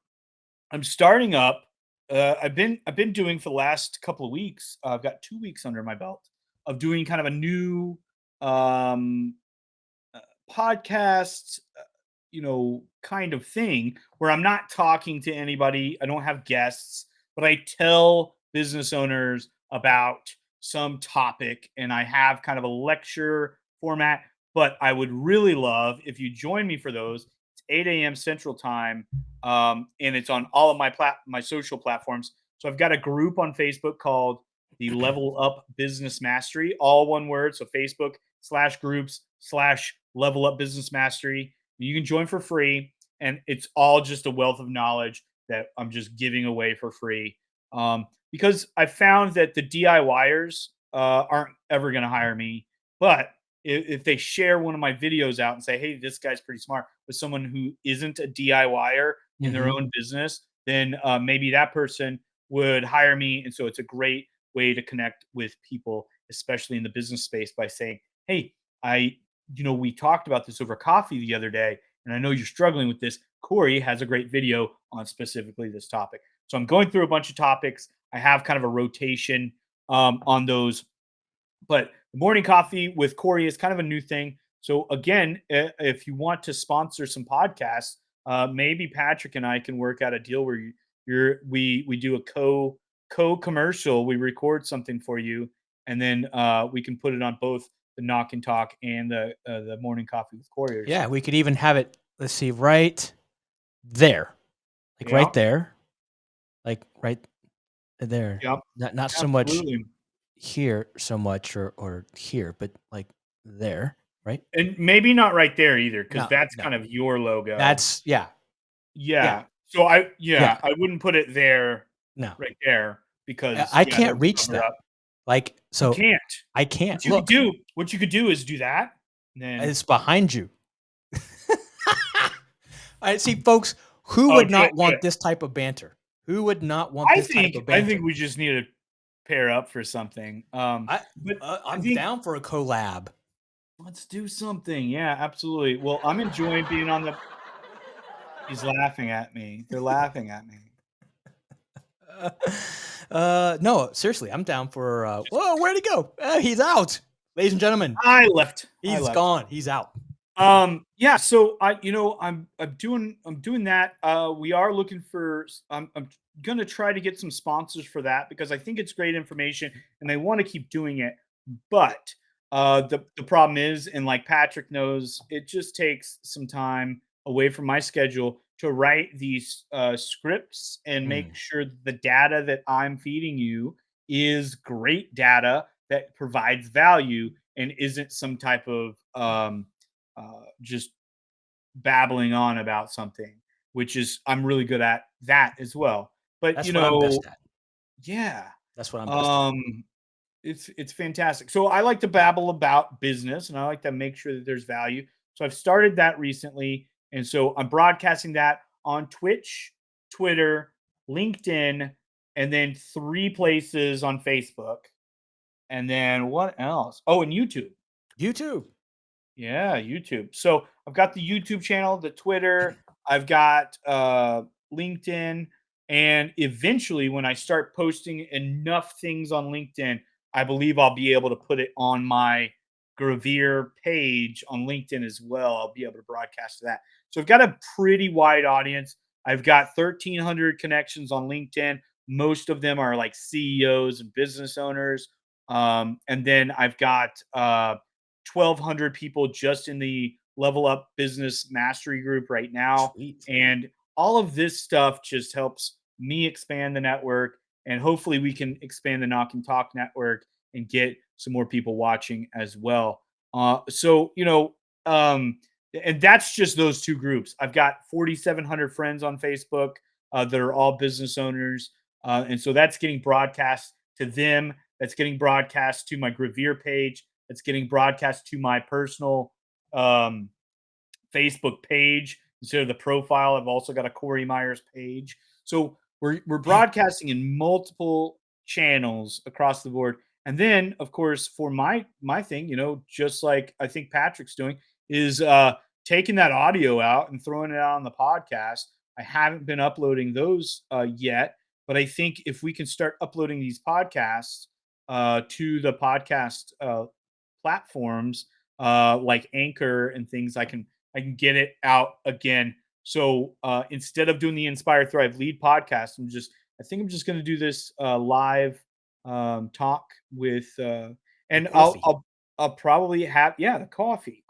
starting up. I've been doing for the last couple of weeks. I've got 2 weeks under my belt of doing kind of a new podcast, kind of thing where I'm not talking to anybody. I don't have guests, but I tell business owners about some topic, and I have kind of a lecture format. But I would really love if you join me for those. It's 8 a.m. Central Time, and it's on all of my social platforms. So I've got a group on Facebook called the Level Up Business Mastery, all one word. So Facebook/groups/Level Up Business Mastery. You can join for free, and it's all just a wealth of knowledge that I'm just giving away for free. Because I found that the DIYers aren't ever going to hire me, but if they share one of my videos out and say, hey, this guy's pretty smart, with someone who isn't a DIYer in their own business, then maybe that person would hire me. And so it's a great way to connect with people, especially in the business space, by saying, hey, we talked about this over coffee the other day, and I know you're struggling with this. Cory has a great video on specifically this topic. So I'm going through a bunch of topics. I have kind of a rotation on those. But the morning coffee with Cory is kind of a new thing. So again, if you want to sponsor some podcasts, maybe Patrick and I can work out a deal where we do a co-commercial. We record something for you, and then we can put it on both the Knock&Talk and the morning coffee with Cory. Yeah, we could even have it. Let's see, right there, right there, like right there. Yep. Not so much Absolutely. here, or here, but like there, right? And maybe not right there either, because No, that's no. kind of your logo. That's yeah. Yeah. So I Yeah. wouldn't put it there, No. right there, because, I that can't would reach cover that. up. Like, You so can't. I can't look. What you could do is do that, and then It's behind you. I see, folks. Who oh, would do it, not do want it. this type of banter? Who would not want this type of I banter? think we just need to pair up for something. I But I I'm think down for a collab. let's do something. Yeah, absolutely. Well, I'm enjoying being on the he's laughing at me. They're laughing at me. No, seriously, I'm down for. Whoa, where'd he go? He's out, ladies and gentlemen. I left. He's gone. He's out. Yeah, so I'm doing that. We are looking for I'm gonna try to get some sponsors for that, because I think it's great information and they want to keep doing it. But the problem is, and like Patrick knows, it just takes some time away from my schedule to write these scripts and make Mm. sure that the data that I'm feeding you is great data that provides value and isn't some type of just babbling on about something, which is I'm really good at that as well. But That's what I'm best at. yeah, That's what I'm best at. um, it's fantastic. So I like to babble about business, and I like to make sure that there's value. So I've started that recently, and so I'm broadcasting that on Twitch, Twitter, LinkedIn, and then 3 places on Facebook. And then what else? Oh, and YouTube. YouTube. Yeah, YouTube. So I've got the YouTube channel, the Twitter, I've got LinkedIn, and eventually, when I start posting enough things on LinkedIn, I believe I'll be able to put it on my Gravere page on LinkedIn as well. I'll be able to broadcast to that. So I've got a pretty wide audience. I've got 1,300 connections on LinkedIn. Most of them are like CEOs and business owners. And then I've got 1,200 people just in the Level Up Business Mastery group right now. Sweet. And all of this stuff just helps me expand the network. And hopefully, we can expand the Knock&Talk network and get some more people watching as well. So, and that's just those 2 groups. I've got 4,700 friends on Facebook that are all business owners. And so that's getting broadcast to them. That's getting broadcast to my Gravere page. It's getting broadcast to my personal Facebook page instead of the profile. I've also got a Cory Myres page. So we're broadcasting in multiple channels across the board. And then, of course, for my thing, just like I think Patrick's doing, is taking that audio out and throwing it out on the podcast. I haven't been uploading those yet, but I think if we can start uploading these podcasts to the podcast platforms like Anchor and things, I can get it out again. So instead of doing the Inspire Thrive Lead podcast, I think I'm just going to do this live talk with, and Coffee. I'll probably have the coffee.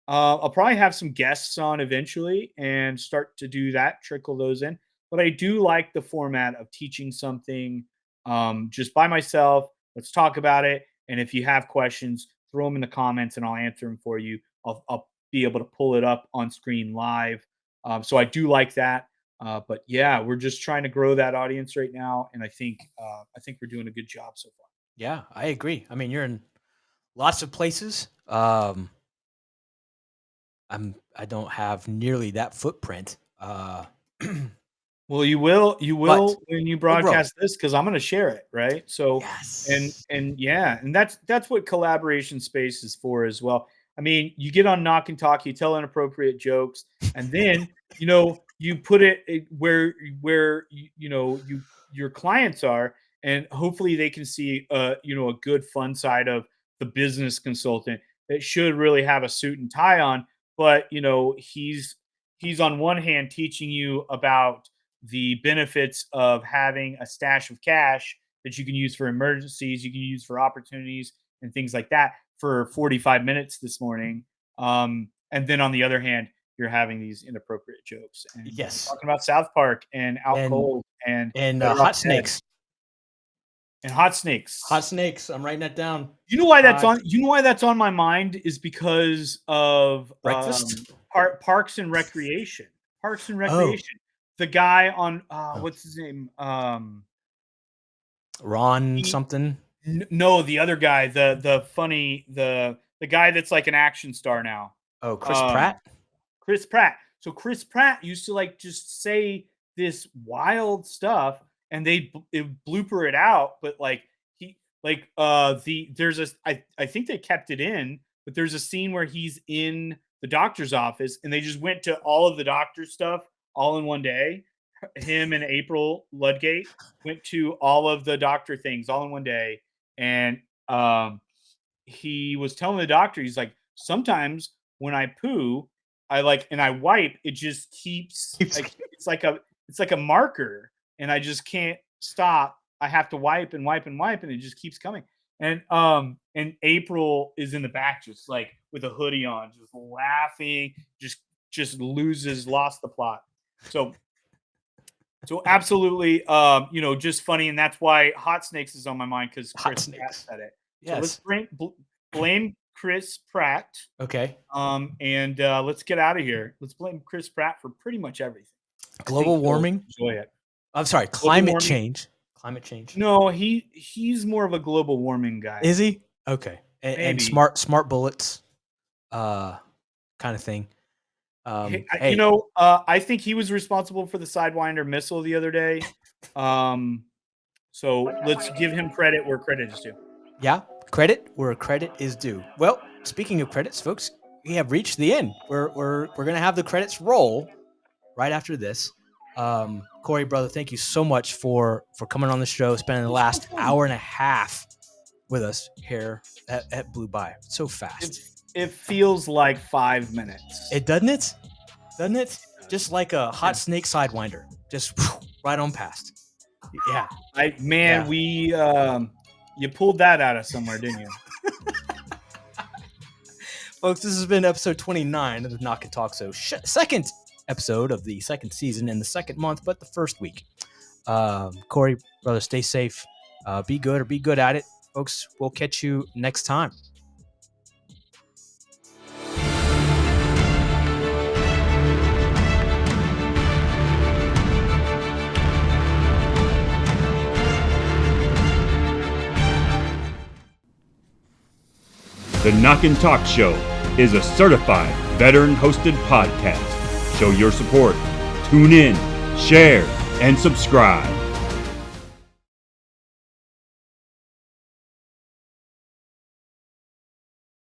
I'll probably have some guests on eventually and start to do that, trickle those in. But I do like the format of teaching something just by myself. Let's talk about it. And if you have questions, throw them in the comments and I'll answer them for you. I'll be able to pull it up on screen live. So I do like that. But yeah, we're just trying to grow that audience right now, and I think we're doing a good job so far. Yeah, I agree. I mean, you're in lots of places. I don't have nearly that footprint. Well, you will But when you we'll grow. broadcast this, because I'm going to share it, right? So, Yes. and yeah, and that's what collaboration space is for as well. I mean, you get on Knock&Talk, you tell inappropriate jokes, and then you put it where your clients are, and hopefully they can see a good fun side of the business consultant that should really have a suit and tie on, but he's on one hand teaching you about the benefits of having a stash of cash that you can use for emergencies, you can use for opportunities and things like that for 45 minutes this morning. And then on the other hand, you're having these inappropriate jokes and Yes. talking about South Park and Out And Cold and and Better Off hot Dead. snakes. And hot snakes. Hot snakes. I'm writing that down. You know why that's on? You know why that's on my mind is because of breakfast. Parks and Recreation. Parks and Recreation. The guy on what's his name? Ron something. No, the other guy. The funny the guy that's like an action star now. Oh, Chris Pratt. Chris Pratt. So Chris Pratt used to like just say this wild stuff, and they blooper it out, but like he like there's a I think they kept it in, but there's a scene where he's in the doctor's office and they just went to all of the doctor stuff all in one day. Him and April Ludgate went to all of the doctor things all in one day, and he was telling the doctor, he's like, sometimes when I poo, I like and I wipe, it just keeps like it's like a marker, and I just can't stop. I have to wipe and wipe and wipe, and it just keeps coming. And April is in the back, just like with a hoodie on, just laughing, just lost the plot. So absolutely, just funny, and that's why hot snakes is on my mind because Chris Pratt said it. Yes. So let's blame Chris Pratt. Okay. And let's get out of here. Let's blame Chris Pratt for pretty much everything. Global warming. Enjoy it. I'm sorry, climate change. Climate change. No, he's more of a global warming guy. Is he? Okay. And smart bullets, kind of thing. Hey. I think he was responsible for the Sidewinder missile the other day. So let's give him credit where credit is due. Yeah, credit where credit is due. Well, speaking of credits, folks, we have reached the end. We're gonna have the credits roll right after this. Cory, brother, thank you so much for coming on the show, spending the last hour and a half with us here at Blue By. So fast. It feels like 5 minutes. It doesn't it? Doesn't it? Just like a hot snake Sidewinder. Just right on past. Yeah. You pulled that out of somewhere, didn't you? Folks, this has been episode 29 of the Knock&Talk Show. Second episode of the second season in the second month, but the first week. Cory, brother, stay safe. Be good or be good at it. Folks, we'll catch you next time. The Knock&Talk Show is a certified veteran-hosted podcast. Show your support, tune in, share, and subscribe.